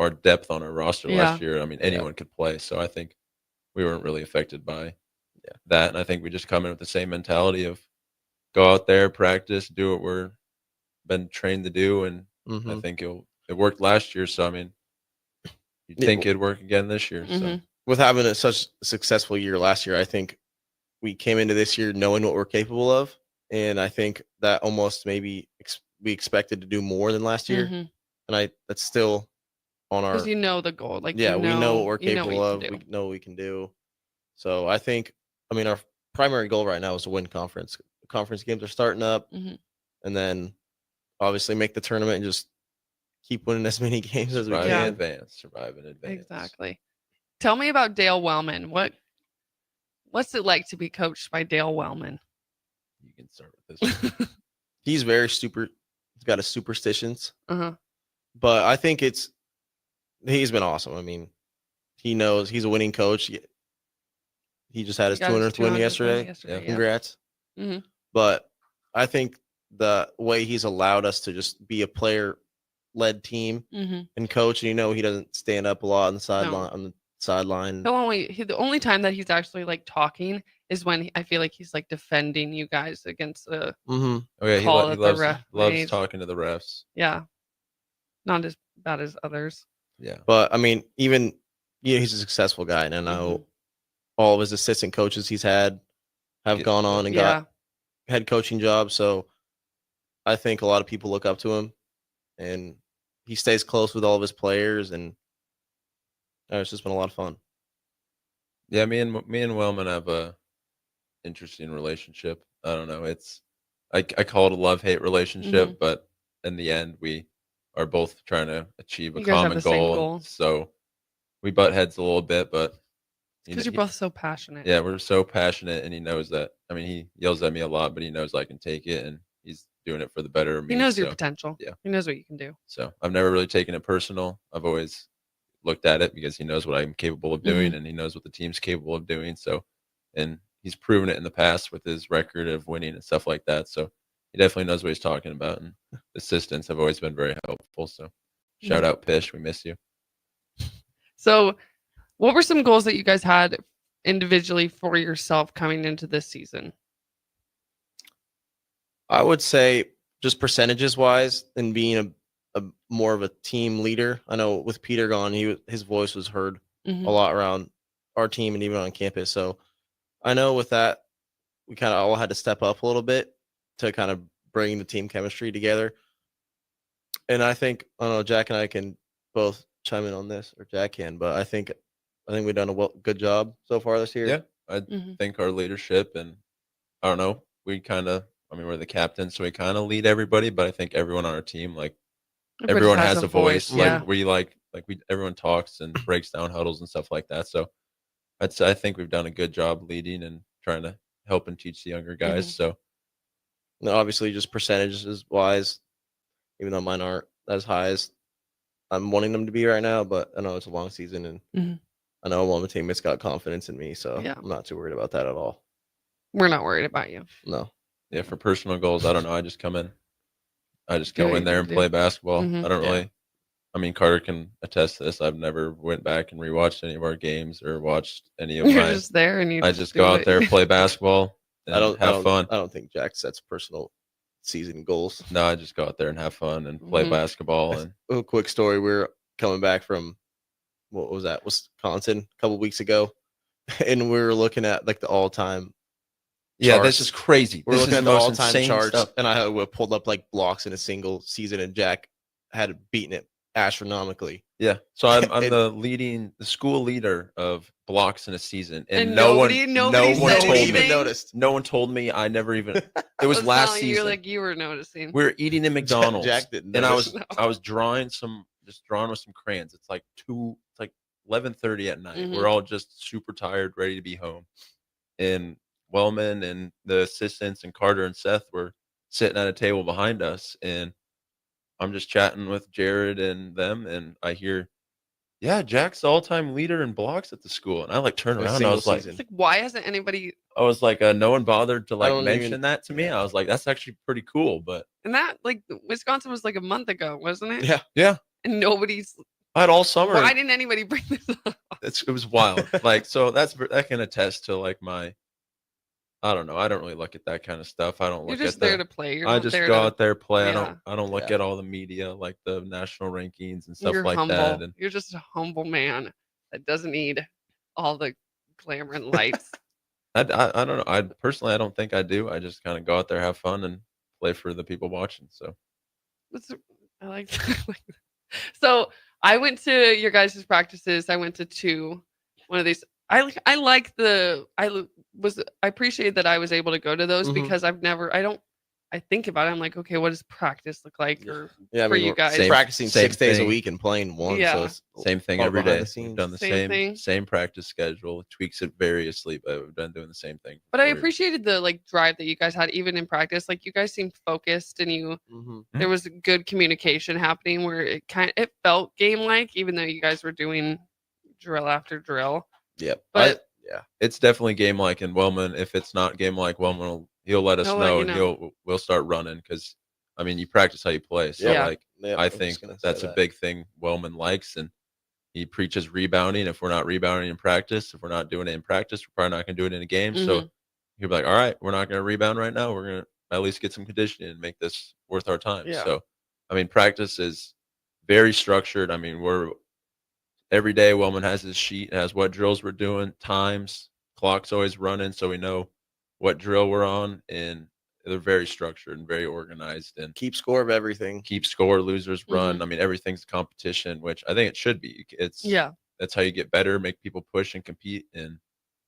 our depth on our roster last year. I mean, anyone could play. So I think we weren't really affected by that. And I think we just come in with the same mentality of go out there, practice, do what we're been trained to do. And I Mhm. think it worked last year. So I mean, you'd Yeah. think it'd work again this year. So Mhm. With having such a successful year last year, I think we came into this year knowing what we're capable of, and I think that almost maybe we expected to do more than last year, Mhm. and that's still on our. Because you know the goal. Like Yeah, we know what we're you know what capable you of. can We do. know what we can do. So I think, I mean, our primary goal right now is to win conference. Conference games are starting up, Mhm. and then obviously make the tournament and just keep winning as many games as we survive in can. advance, survive in advance. Exactly. Tell me about Dale Wellman. What's it like to be coached by Dale Wellman? You can start with this one. He's very super. He's got a superstitions, Uh-huh. but I think he's been awesome. I mean, he knows he's a winning coach. He just had his He got his 200th win 200th yesterday. yesterday, yeah. Congrats. Mhm. But I think the way he's allowed us to just be a player-led team Mhm. and coach, and he doesn't stand up a lot on the sideline. No. On the sideline, The only time that he's actually like talking is when I feel like he's like defending you guys against a Mhm. Oh yeah, call he that the ref loves made. talking to the refs. Yeah. Not as bad as others. Yeah. but I mean, even he's a successful guy, and I know all of his assistant coaches he's had have Get gone on and Yeah. got head coaching jobs. So I think a lot of people look up to him, and he stays close with all of his players, and it's just been a lot of fun. Yeah, me and Wellman have a interesting relationship. I don't know. I call it a love-hate relationship, Mhm. but in the end we are both trying to achieve a You guys have common the same goal. goal. So we butt heads a little bit, but Because you're both so passionate. yeah, we're so passionate, and he knows that. I mean, he yells at me a lot, but he knows I can take it, and he's doing it for the better of me. He knows your so, potential. Yeah. He knows what you can do. So I've never really taken it personal. I've always looked at it because he knows what I'm capable of doing, Mhm. and he knows what the team's capable of doing. So, and he's proven it in the past with his record of winning and stuff like that. So he definitely knows what he's talking about. And the assistants have always been very helpful. So shout Yeah. out Pish, we miss you. So, what were some goals that you guys had individually for yourself coming into this season? I would say just percentages wise and being a more of a team leader. I know with Peter gone, his voice was heard Mhm. a lot around our team and even on campus. So I know with that, we kind of all had to step up a little bit to kind of bring the team chemistry together. And I think, I don't know, Jack and I can both chime in on this, or Jack can, but I think we've done a good job so far this year. Yeah. I Mhm. think our leadership, and I don't know, we're the captain, so we kind of lead everybody, but I think everyone on our team, like, Everybody everyone has has a a voice. voice, yeah. Like everyone talks and breaks down huddles and stuff like that. So I think we've done a good job leading and trying to help and teach the younger guys. Mhm. So And obviously, just percentages wise, even though mine aren't as high as I'm wanting them to be right now. But I know it's a long season, and Mhm. I know one of the teammates got confidence in me, so Yeah. I'm not too worried about that at all. We're not worried about you. No. Yeah, for personal goals, I don't know. I just come in. I just Do go what in you there need and to play do. basketball. Mhm. I don't Yeah. really. I mean, Carter can attest to this. I've never went back and rewatched any of our games or watched any of You're my. just there and you I just just do go out it. there, play basketball, and have fun. I don't think Jack sets personal season goals. No, I just go out there and have fun and play Mhm. basketball. And A quick story: we're coming back from what was that, Wisconsin, a couple weeks ago, and we were looking at like the all-time. yeah, charts. this is crazy. We're This looking is at the the most all-time insane charts, stuff. and I pulled up like blocks in a single season, and Jack had beaten it astronomically. Yeah, so I'm And- the school leader of blocks in a season, and, And no nobody one said told anything? me. noticed. No one told me. I never even. It was It's last not like season. you like you were noticing. We were eating in McDonald's, Jack didn't and I notice. was I was drawing with some crayons. It's like 11:30 at night. Mhm. We're all just super tired, ready to be home. And Wellman and the assistants and Carter and Seth were sitting at a table behind us, and I'm just chatting with Jared and them, and I hear, "Yeah, Jack's the all-time leader in blocks at the school." And I like turn A around, and I single was like, season. It's like, why hasn't anybody? no one bothered to I like don't mention even- that to me. I was like, that's actually pretty cool. But And that like Wisconsin was like a month ago, wasn't it? Yeah. yeah, And nobody's. I had all summer. Why didn't anybody bring this up? It was wild. Like, so that can attest to like my. I don't know. I don't really look at that kind of stuff. I don't You're look just at there the. to play. You're I not just there go to. out there, play. Yeah. I don't look Yeah. at all the media like the national rankings and stuff You're like humble. that. And You're just a humble man that doesn't need all the glamour and lights. I don't know. I personally, I don't think I do. I just kind of go out there, have fun, and play for the people watching. So I like that. So I went to your guys' practices. I went to two. One of these. I appreciate that I was able to go to those Mhm. because I think about it. I'm like, okay, what does practice look like for Yeah, I for mean, you we're guys? practicing Same 6 days a thing. week and playing one. Yeah. So it's same thing all every behind day. the We've scenes. done the Same thing. same practice schedule. Tweaks it variously, but we've been doing the same thing. But I for years. appreciated the like drive that you guys had even in practice. Like you guys seemed focused and Mhm. there was good communication happening where it felt game like, even though you guys were doing drill after drill. Yep. But yeah. It's definitely game like in Wellman. If it's not game like, Wellman he'll let us He'll let know, you and know. we'll start running because I mean you practice how you play. So Yeah. like Yep, I was think just gonna say that's a that. big thing Wellman likes, and he preaches rebounding. If we're not rebounding in practice, if we're not doing it in practice, we're probably not gonna do it in a game. So Mhm. he'll be like, all right, we're not gonna rebound right now. We're gonna at least get some conditioning and make this worth our time. Yeah. So I mean practice is very structured. I mean we're every day Wellman has his sheet, has what drills we're doing, times, clock's always running, so we know what drill we're on, and they're very structured and very organized and Keep score of everything. keep score, losers run. Mhm. I mean, everything's a competition, which I think it should be. Yeah. That's how you get better, make people push and compete. And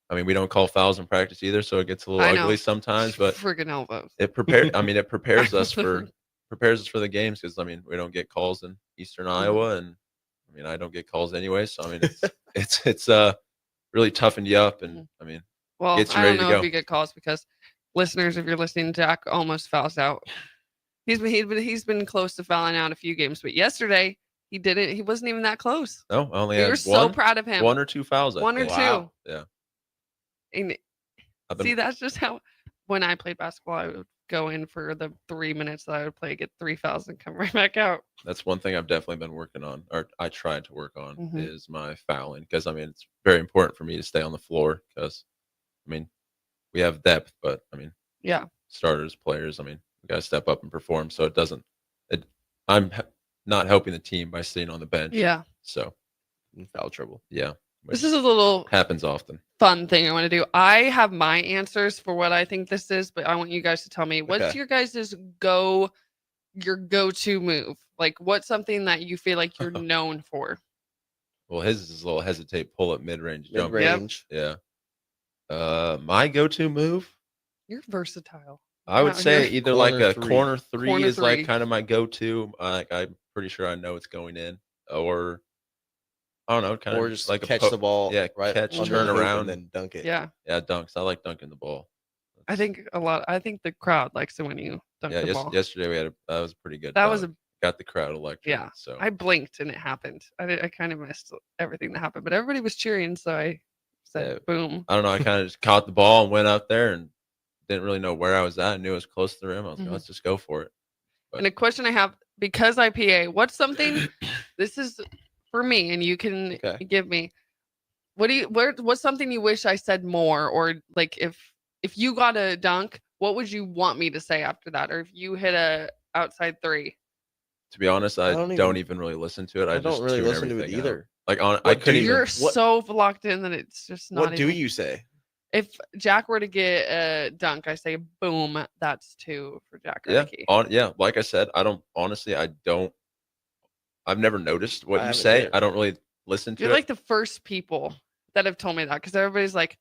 I mean, we don't call fouls in practice either, so it gets a little I know. ugly sometimes, but Friggin' elbows. it prepares us for the games because I mean we don't get calls in Eastern Iowa, and I mean I don't get calls anyway, so I mean it's really toughened you up, and I mean Well, gets you I ready don't to know go. if you get calls because listeners, if you're listening, Jack almost fouls out. He's been close to fouling out a few games, but yesterday he didn't. He wasn't even that close. No, I only We had were so one, proud of him. one or two fouls. I One or think. two. Wow. Yeah. And I've been- see, that's just how when I played basketball, I would go in for the 3 minutes that I would play, get 3 fouls, and come right back out. That's one thing I've definitely been working on, or I tried to work on, Mhm. is my fouling because I mean it's very important for me to stay on the floor because I mean we have depth, but I mean Yeah. starters, players, I mean we got to step up and perform. So I'm not helping the team by sitting on the bench. Yeah. So In foul trouble. yeah, This is a little happens often. fun thing I want to do. I have my answers for what I think this is, but I want you guys to tell me what's Okay. your guys' your go-to move? Like what's something that you feel like you're known for? Well, his is a little hesitate pull up mid range jump. Mid-range. Yeah. My go-to move, You're versatile. I would Out say here. either like Corner a three. corner three Corner is like three. kind of my go-to. Like I'm pretty sure I know it's going in, or I don't know, kind Or of just like catch a the ball yeah, right catch, under turn the hoop around, and then dunk it. Yeah. yeah, dunks. I like dunking the ball. I think the crowd likes it when you dunk Yeah, the ball. yesterday we had that was pretty good. That dunk. was a got the crowd electric. Yeah. So I blinked and it happened. I kind of missed everything that happened, but everybody was cheering, so I said, "Boom!" I don't know. I kind of just caught the ball and went out there and didn't really know where I was at. I knew it was close to the rim. I was like, let's just go for it. But And a question I have, because I PA, what's something? This is for me, and you can give me. What's something you wish I said more, or like if you got a dunk, what would you want me to say after that, or if you hit a outside three? To be honest, I don't even really listen to it. I just don't really tune listen to it everything out. either. Like I couldn't even. You're so locked in that it's just not. What do you say? If Jack were to get a dunk, I say, "Boom!" That's 2 for Jack. Yeah, like I said, I've never noticed what you say. I don't really listen to it. You're like the first people that have told me that, because everybody's like,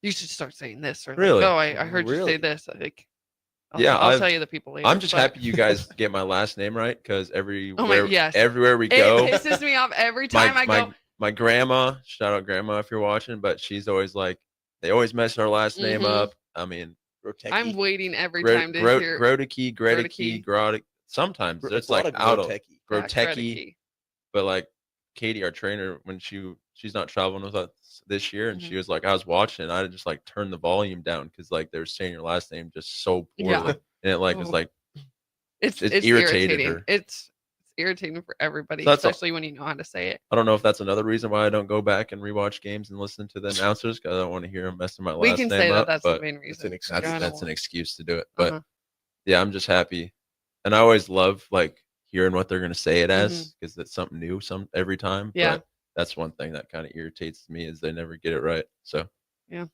"You should start saying this," or Really? like, "Oh, I heard you say this." I think. I'll tell you the people later. I'm just happy you guys get my last name right, because everywhere we It go, pisses me off every time I go. My grandma, shout out grandma if you're watching, but she's always like, they always mess our last name up. I mean, Groeteke. I'm waiting every time to hear Groeteke. Sometimes it's like out of Groeteke. Groeteke. But like Katie, our trainer, when she's not traveling with us this year, and she was like, I was watching, and I just like turned the volume down because like they were saying your last name just so poorly, and it like was like it's irritated her. It's irritating for everybody, So especially when you know how to say it. I don't know if that's another reason why I don't go back and rewatch games and listen to the announcers, because I don't want to hear them messing my last name up. We can say that that's the main reason. That's an excuse to do it. But yeah, I'm just happy, and I always love like hearing what they're going to say it as, because it's something new every time. Yeah. But that's one thing that kind of irritates me, is they never get it right. So yeah,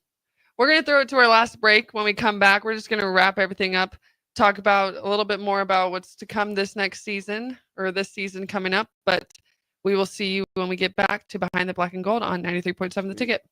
we're going to throw it to our last break. When we come back, we're just going to wrap everything up, talk about a little bit more about what's to come this next season, or this season coming up. But we will see you when we get back to Behind the Black and Gold on 93.7 The Ticket.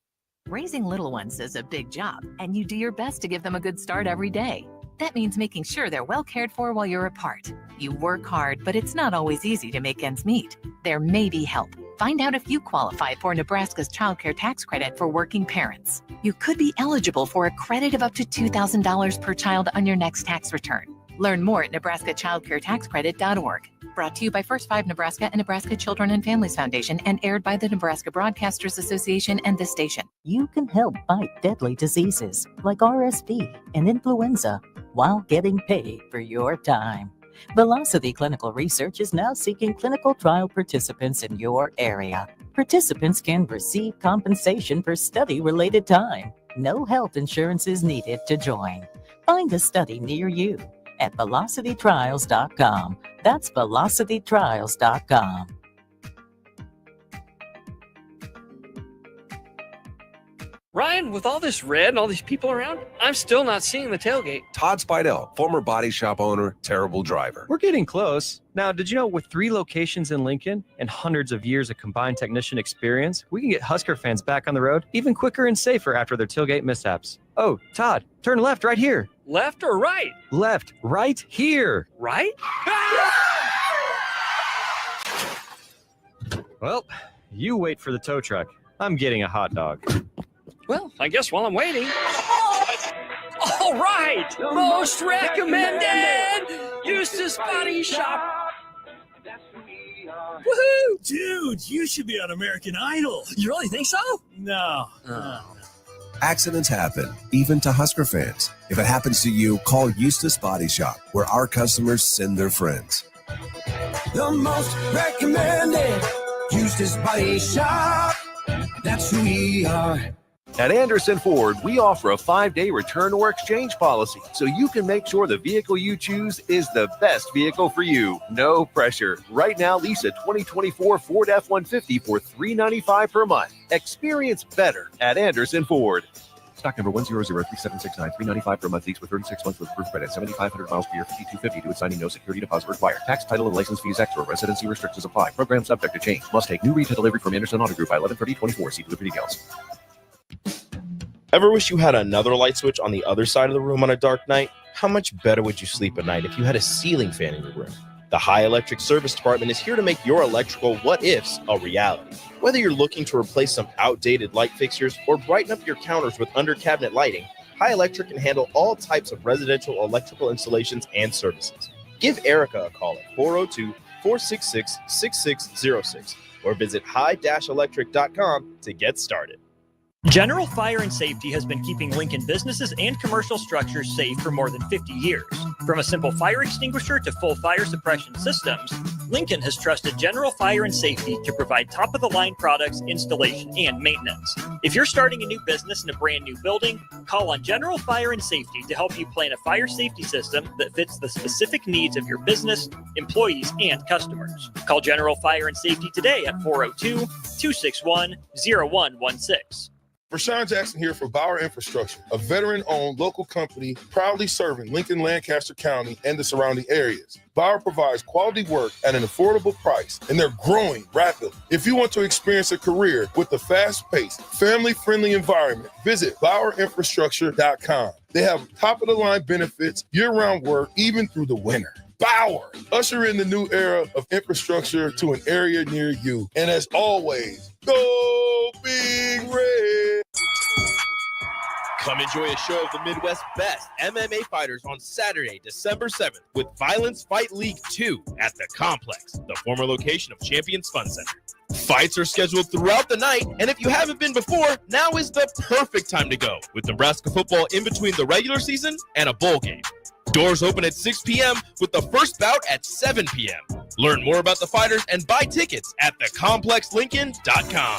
Raising little ones is a big job, and you do your best to give them a good start every day. That means making sure they're well cared for while you're apart. You work hard, but it's not always easy to make ends meet. There may be help. Find out if you qualify for Nebraska's Child Care Tax Credit for working parents. You could be eligible for a credit of up to $2,000 per child on your next tax return. Learn more at nebraskachildcaretaxcredit.org. Brought to you by First 5 Nebraska and Nebraska Children and Families Foundation, and aired by the Nebraska Broadcasters Association and this station. You can help fight deadly diseases like RSV and influenza while getting paid for your time. Velocity Clinical Research is now seeking clinical trial participants in your area. Participants can receive compensation for study-related time. No health insurance is needed to join. Find a study near you at velocitytrials.com. That's velocitytrials.com. Ryan, with all this red and all these people around, I'm still not seeing the tailgate. Todd Spidell, former body shop owner, terrible driver. We're getting close. Now, did you know with 3 locations in Lincoln and hundreds of years of combined technician experience, we can get Husker fans back on the road even quicker and safer after their tailgate mishaps? Oh, Todd, turn left right here. Left or right? Left, right here. Right? Well, you wait for the tow truck. I'm getting a hot dog. Well, I guess while I'm waiting. All right! Most recommended! Eustace Body Shop! Woohoo! Dude, you should be on American Idol. You really think so? No. Accidents happen, even to Husker fans. If it happens to you, call Eustace Body Shop, where our customers send their friends. The most recommended Eustace Body Shop. That's who we are. At Anderson Ford, we offer a 5-day return or exchange policy, so you can make sure the vehicle you choose is the best vehicle for you. No pressure. Right now, lease a 2024 Ford F-150 for $395 per month. Experience better at Anderson Ford. Stock number 1003769, $395 per month lease with 36 months with approved credit, 7,500 miles per year, $5,250 to its signing, no security deposit required. Tax, title, and license fees extra. Residency restrictions apply. Program subject to change. Must take new retail delivery from Anderson Auto Group by 11/30/24. See delivery details. Ever wish you had another light switch on the other side of the room on a dark night? How much better would you sleep at night if you had a ceiling fan in your room? The High Electric Service Department is here to make your electrical what-ifs a reality. Whether you're looking to replace some outdated light fixtures or brighten up your counters with under-cabinet lighting, High Electric can handle all types of residential electrical installations and services. Give Erica a call at 466-6606 or visit high-electric.com to get started. General Fire and Safety has been keeping Lincoln businesses and commercial structures safe for more than 50 years. From a simple fire extinguisher to full fire suppression systems, Lincoln has trusted General Fire and Safety to provide top-of-the-line products, installation, and maintenance. If you're starting a new business in a brand new building, call on General Fire and Safety to help you plan a fire safety system that fits the specific needs of your business, employees, and customers. Call General Fire and Safety today at 402-261-0116. Rashawn Jackson here for Bauer Infrastructure, a veteran-owned local company proudly serving Lincoln, Lancaster County, and the surrounding areas. Bauer provides quality work at an affordable price, and they're growing rapidly. If you want to experience a career with a fast-paced, family-friendly environment, visit BauerInfrastructure.com. They have top-of-the-line benefits, year-round work, even through the winter. Bauer, usher in the new era of infrastructure to an area near you. And as always, go Big Red! Come enjoy a show of the Midwest's best MMA fighters on Saturday, December 7th with Violence Fight League 2 at the Complex, the former location of Champions Fun Center. Fights are scheduled throughout the night, and if you haven't been before, now is the perfect time to go, with Nebraska football in between the regular season and a bowl game. Doors open at 6 p.m. with the first bout at 7 p.m. Learn more about the fighters and buy tickets at thecomplexlincoln.com.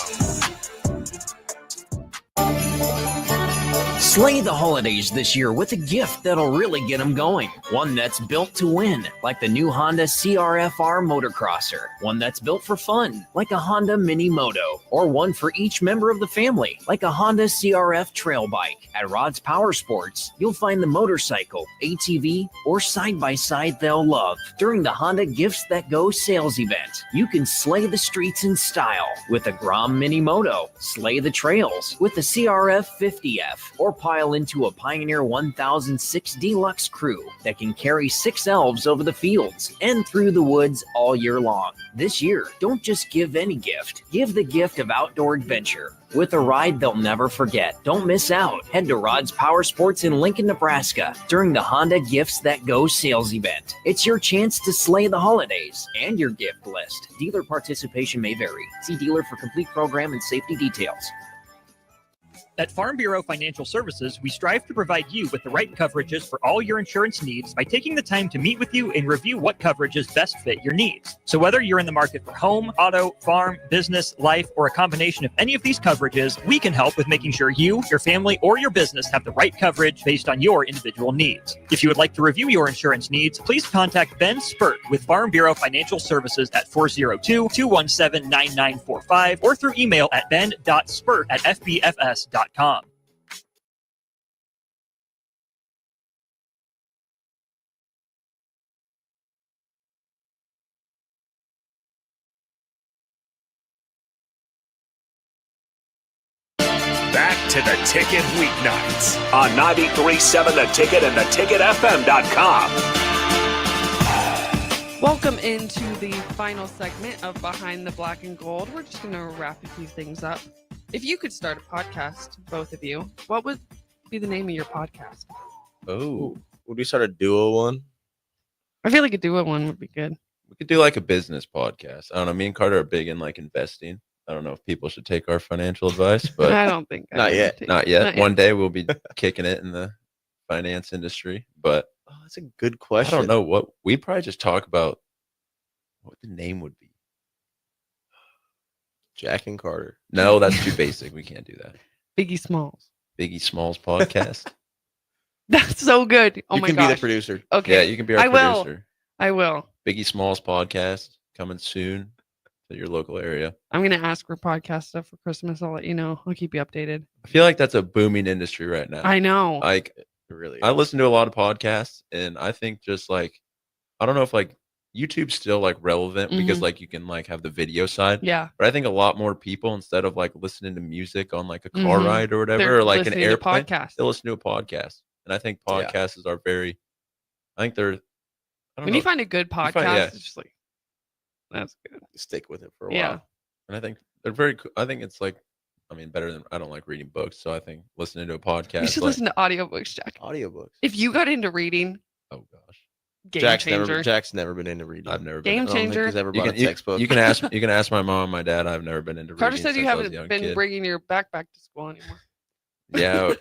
Slay the holidays this year with a gift that'll really get them going. One that's built to win, like the new Honda CRF-R Motocrosser. One that's built for fun, like a Honda Mini Moto. Or one for each member of the family, like a Honda CRF Trail Bike. At Rod's Power Sports, you'll find the motorcycle, ATV, or side-by-side they'll love. During the Honda Gifts That Go sales event, you can slay the streets in style with a Grom Mini Moto, slay the trails with the CRF 50F, or pile into a Pioneer 1006 Deluxe Crew that can carry 6 elves over the fields and through the woods all year long. This year, don't just give any gift. Give the gift of outdoor adventure with a ride they'll never forget. Don't miss out. Head to Rod's Power Sports in Lincoln, Nebraska during the Honda Gifts That Go sales event. It's your chance to slay the holidays and your gift list. Dealer participation may vary. See dealer for complete program and safety details. At Farm Bureau Financial Services, we strive to provide you with the right coverages for all your insurance needs by taking the time to meet with you and review what coverages best fit your needs. So whether you're in the market for home, auto, farm, business, life, or a combination of any of these coverages, we can help with making sure you, your family, or your business have the right coverage based on your individual needs. If you would like to review your insurance needs, please contact Ben Spurt with Farm Bureau Financial Services at 402-217-9945 or through email at ben.spurt@fbfs.com. Back to the Ticket weeknights on 93.7 The Ticket and theticketfm.com. Welcome into the final segment of Behind the Black and Gold. We're just going to wrap a few things up. If you could start a podcast, both of you, what would be the name of your podcast? Oh, would we start a duo one? I feel like a duo one would be good. We could do like a business podcast. I don't know. Me and Carter are big in like investing. I don't know if people should take our financial advice, but I don't think not yet. Not yet. One day we'll be kicking it in the finance industry, but that's a good question. I don't know what we probably just talk about what the name would be. Jack and Carter. No, that's too basic. We can't do that. Biggie Smalls. Biggie Smalls podcast. That's so good. Oh you my can gosh. be the producer. Okay. Yeah, you can be our producer. I will. Biggie Smalls podcast coming soon to your local area. I'm going to ask for podcast stuff for Christmas. I'll let you know. I'll keep you updated. I feel like that's a booming industry right now. I know. Like, really, I listen to a lot of podcasts, and I think just like, I don't know if like YouTube's still like relevant because like you can like have the video side. Yeah. But I think a lot more people, instead of like listening to music on like a car ride or whatever, They're or like an listening to airplane, podcasts. they'll listen to a podcast. And I think podcasts are very, I think they're, I don't When know. you find a good podcast, it's just like, that's good. Stick with it for a Yeah. while. And I think they're very cool. I think it's like, I mean, better than, I don't like reading books. So I think listening to a podcast. You should like, listen to audiobooks, Jack. Audiobooks. If you got into reading, oh gosh. Game changer. Jack's never been into reading. I've never Game been. changer. He's ever bought a textbook. You can ask my mom and my dad. I've never been into reading. Carter said you since I was a haven't young been kid. bringing your backpack to school anymore. Yeah,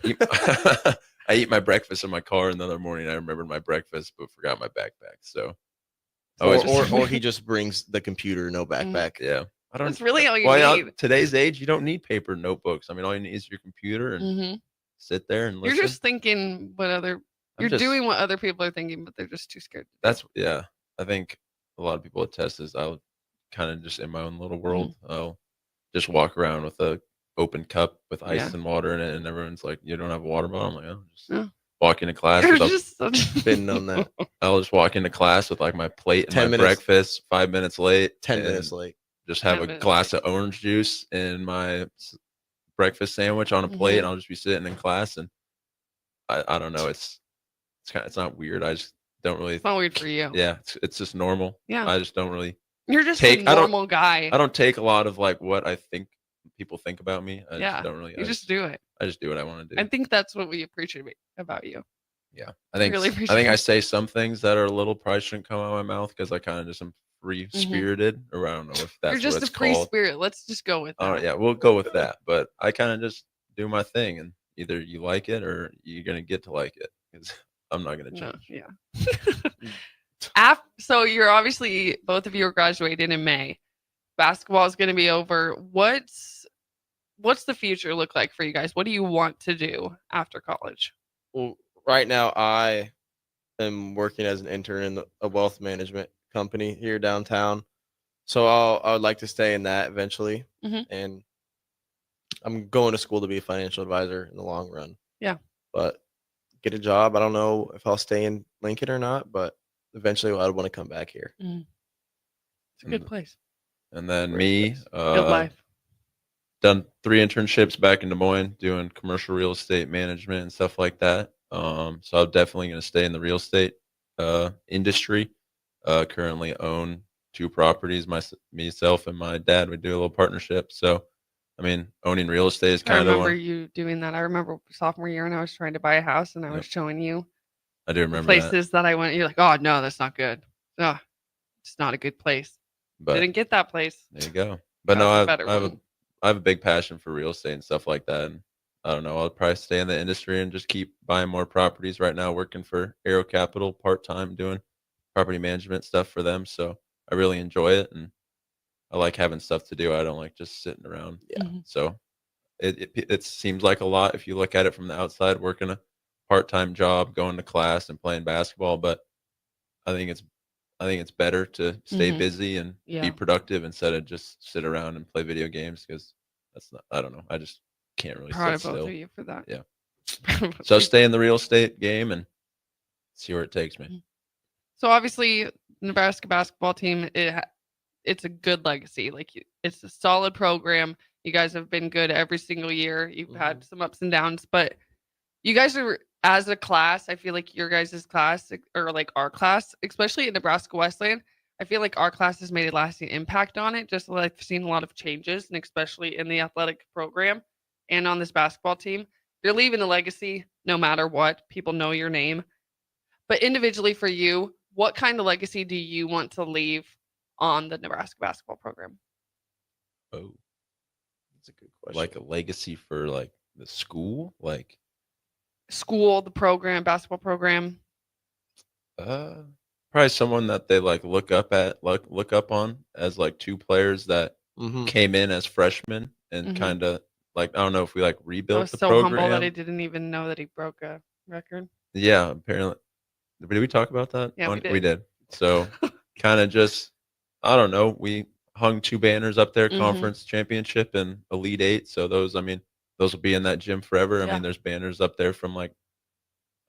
I eat my breakfast in my car, and the other morning I remembered my breakfast but forgot my backpack. So, or he just brings the computer, no backpack. Yeah, I don't. That's really all you need. Today's age, you don't need paper notebooks. I mean, all you need is your computer and sit there and listen. You're just thinking you're doing what other people are thinking, but they're just too scared. Yeah. I think a lot of people attest is I'll kind of just in my own little world. I'll just walk around with a open cup with ice and water in it, and everyone's like, "You don't have a water bottle?" I'm like, "Oh, just walk into class." Been on that. I'll just walk into class with like my plate and 10 my minutes. breakfast. 5 minutes late. 10 minutes late. Just have 10 a minutes glass of orange juice and my breakfast sandwich on a plate, and I'll just be sitting in class. And I don't know. It's not weird. I just don't really. It's not weird for you. Yeah, it's just normal. Yeah. I just don't really. You're just a normal guy. I don't take a lot of like what I think people think about me. I just don't really. You just do it. I just do what I want to do. I think that's what we appreciate about you. Yeah, I think really I say some things that are a little probably shouldn't come out of my mouth because I kind of just am free spirited, or I don't know if that's You're just what it's a free called. spirit. Let's just go with that. All right, yeah, we'll go with that. But I kind of just do my thing, and either you like it or you're gonna get to like it because I'm not gonna change. Yeah. So you're obviously both of you are graduating in May. Basketball is going to be over. What's the future look like for you guys? What do you want to do after college? Well, right now I am working as an intern in a wealth management company here downtown. So I would like to stay in that eventually. And I'm going to school to be a financial advisor in the long run. Yeah. But get a job. I don't know if I'll stay in Lincoln or not, but eventually I'd want to come back here. It's a good place. And then me, Good life. done 3 internships back in Des Moines doing commercial real estate management and stuff like that. So I'm definitely going to stay in the real estate industry. Currently own 2 properties. Myself and my dad would do a little partnership. So, I mean, owning real estate is kind of. I remember you doing that. I remember sophomore year, and I was trying to buy a house, and I was showing you. I do remember places that I went. You're like, oh no, that's not good. Oh, it's not a good place. But didn't get that place. There you go. But no, I have a big passion for real estate and stuff like that. And I don't know. I'll probably stay in the industry and just keep buying more properties. Right now, working for Aero Capital part time, doing property management stuff for them. So I really enjoy it, and I like having stuff to do. I don't like just sitting around. Yeah. So it seems like a lot if you look at it from the outside, working a part-time job, going to class and playing basketball. But I think it's better to stay busy and be productive instead of just sit around and play video games, because that's not. I don't know. I just can't really Proud sit of both still. of you for that. Yeah. So stay in the real estate game and see where it takes me. So obviously, Nebraska basketball team, it's a good legacy. Like it's a solid program. You guys have been good every single year. You've had some ups and downs, but you guys are, as a class, I feel like your guys' class, or like our class, especially in Nebraska Westland, I feel like our class has made a lasting impact on it. Just like I've seen a lot of changes, and especially in the athletic program and on this basketball team. You're leaving a legacy no matter what. People know your name. But individually for you, what kind of legacy do you want to leave on the Nebraska basketball program? Oh, that's a good question. Like a legacy for like the school, like school, the program, basketball program. Probably someone that they like look up on as like 2 players that came in as freshmen and kind of like, I don't know if we like rebuilt the program. Humble that I didn't even know that he broke a record. Yeah, apparently. Did we talk about that? Yeah, we did. So kind of just, I don't know. We hung 2 banners up there, conference championship and Elite 8. So those will be in that gym forever. I mean, there's banners up there from like,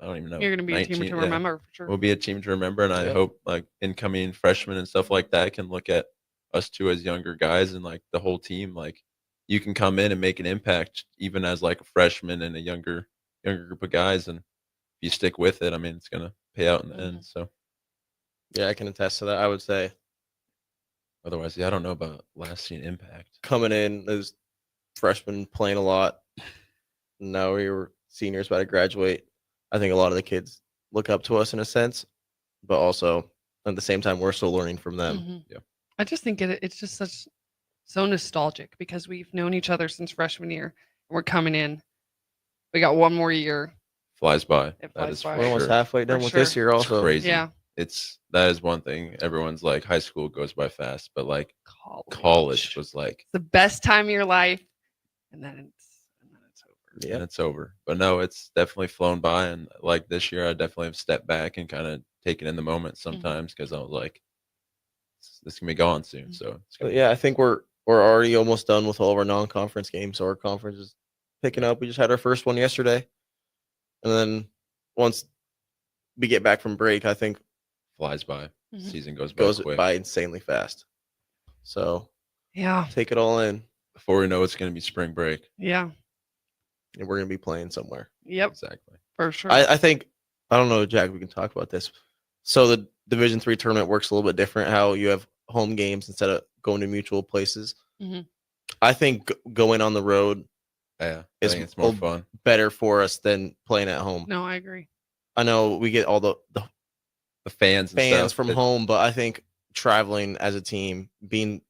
I don't even know. You're going to be a team to remember for sure. We'll be a team to remember. And I hope like incoming freshmen and stuff like that can look at us 2 as younger guys, and like the whole team, like you can come in and make an impact even as like a freshman and a younger group of guys. And if you stick with it, I mean, it's going to pay out in the end. So yeah, I can attest to that. I would say otherwise, I don't know about lasting impact. Coming in as freshmen, playing a lot. Now we were seniors about to graduate. I think a lot of the kids look up to us in a sense. but also at the same time, we're still learning from them. Mhm. Yeah. I just think it's just so nostalgic because we've known each other since freshman year. We're coming in. We got one more year. Flies by. It That flies is by. for We're almost sure. halfway done For with this sure. year, It's also. crazy. Yeah. That is one thing. Everyone's like, high school goes by fast, but like college was like, The best time of your life, and then it's over. and it's over. But no, it's definitely flown by. And like this year, I definitely have stepped back and kind of taken in the moment sometimes because I was like, this can be gone soon. So it's But yeah, I think we're already almost done with all of our non-conference games. So our conference is picking up. We just had our first one yesterday, and then once we get back from break, I think flies by. Mhm. Season goes quick. by insanely fast. So Yeah. take it all in. Before we know, it's going to be spring break. Yeah. And we're gonna be playing somewhere. Yep. Exactly. For sure. I think I don't know, Jack. We can talk about this. So the Division III tournament works a little bit different. How you have home games instead of going to mutual places. Mhm. I think going on the road, I is think it's more fun. better for us than playing at home. No, I agree. I know we get all the fans and fans stuff. from home, but I think traveling as a team, being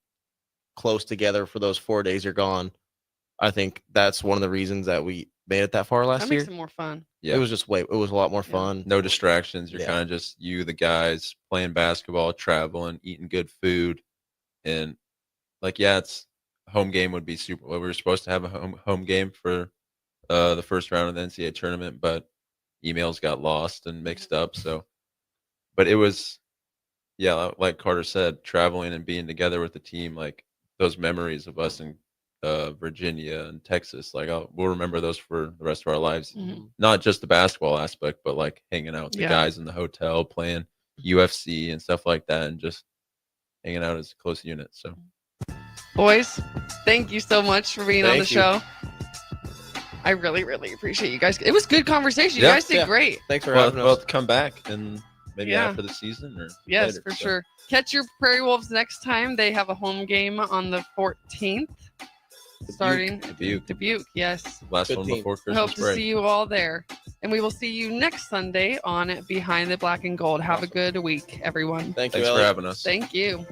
close together for those 4 days you're gone, I think that's one of the reasons that we made it that far last That year. makes it more fun. Yeah. It was it was a lot more fun. No distractions. You're Yeah. kind of just you, the guys, playing basketball, traveling, eating good food, and like it's home game would be super. Well, we were supposed to have a home game for the first round of the NCAA tournament, but emails got lost and mixed up. So, but it was, like Carter said, traveling and being together with the team, like those memories of us in Virginia and Texas, like we'll remember those for the rest of our lives. Mhm. Not just the basketball aspect, but like hanging out with the Yeah. guys in the hotel, playing UFC and stuff like that, and just hanging out as a close unit. So, Boys, thank you so much for being on the Thank you. show. I really, really appreciate you guys. It was good conversation. You guys did great. Thanks for well, having well, us. come back and maybe Yeah. after the season or Yes, later, for so. sure. Catch your Prairie Wolves next time. They have a home game on the 14th. Starting Dubuque. Yes. Last Good one team. before I Christmas hope to break. see you all there. And we will see you next Sunday on Behind the Black and Gold. Have a good week, everyone. Thank you, Thanks for Ellie. having us. Thank you.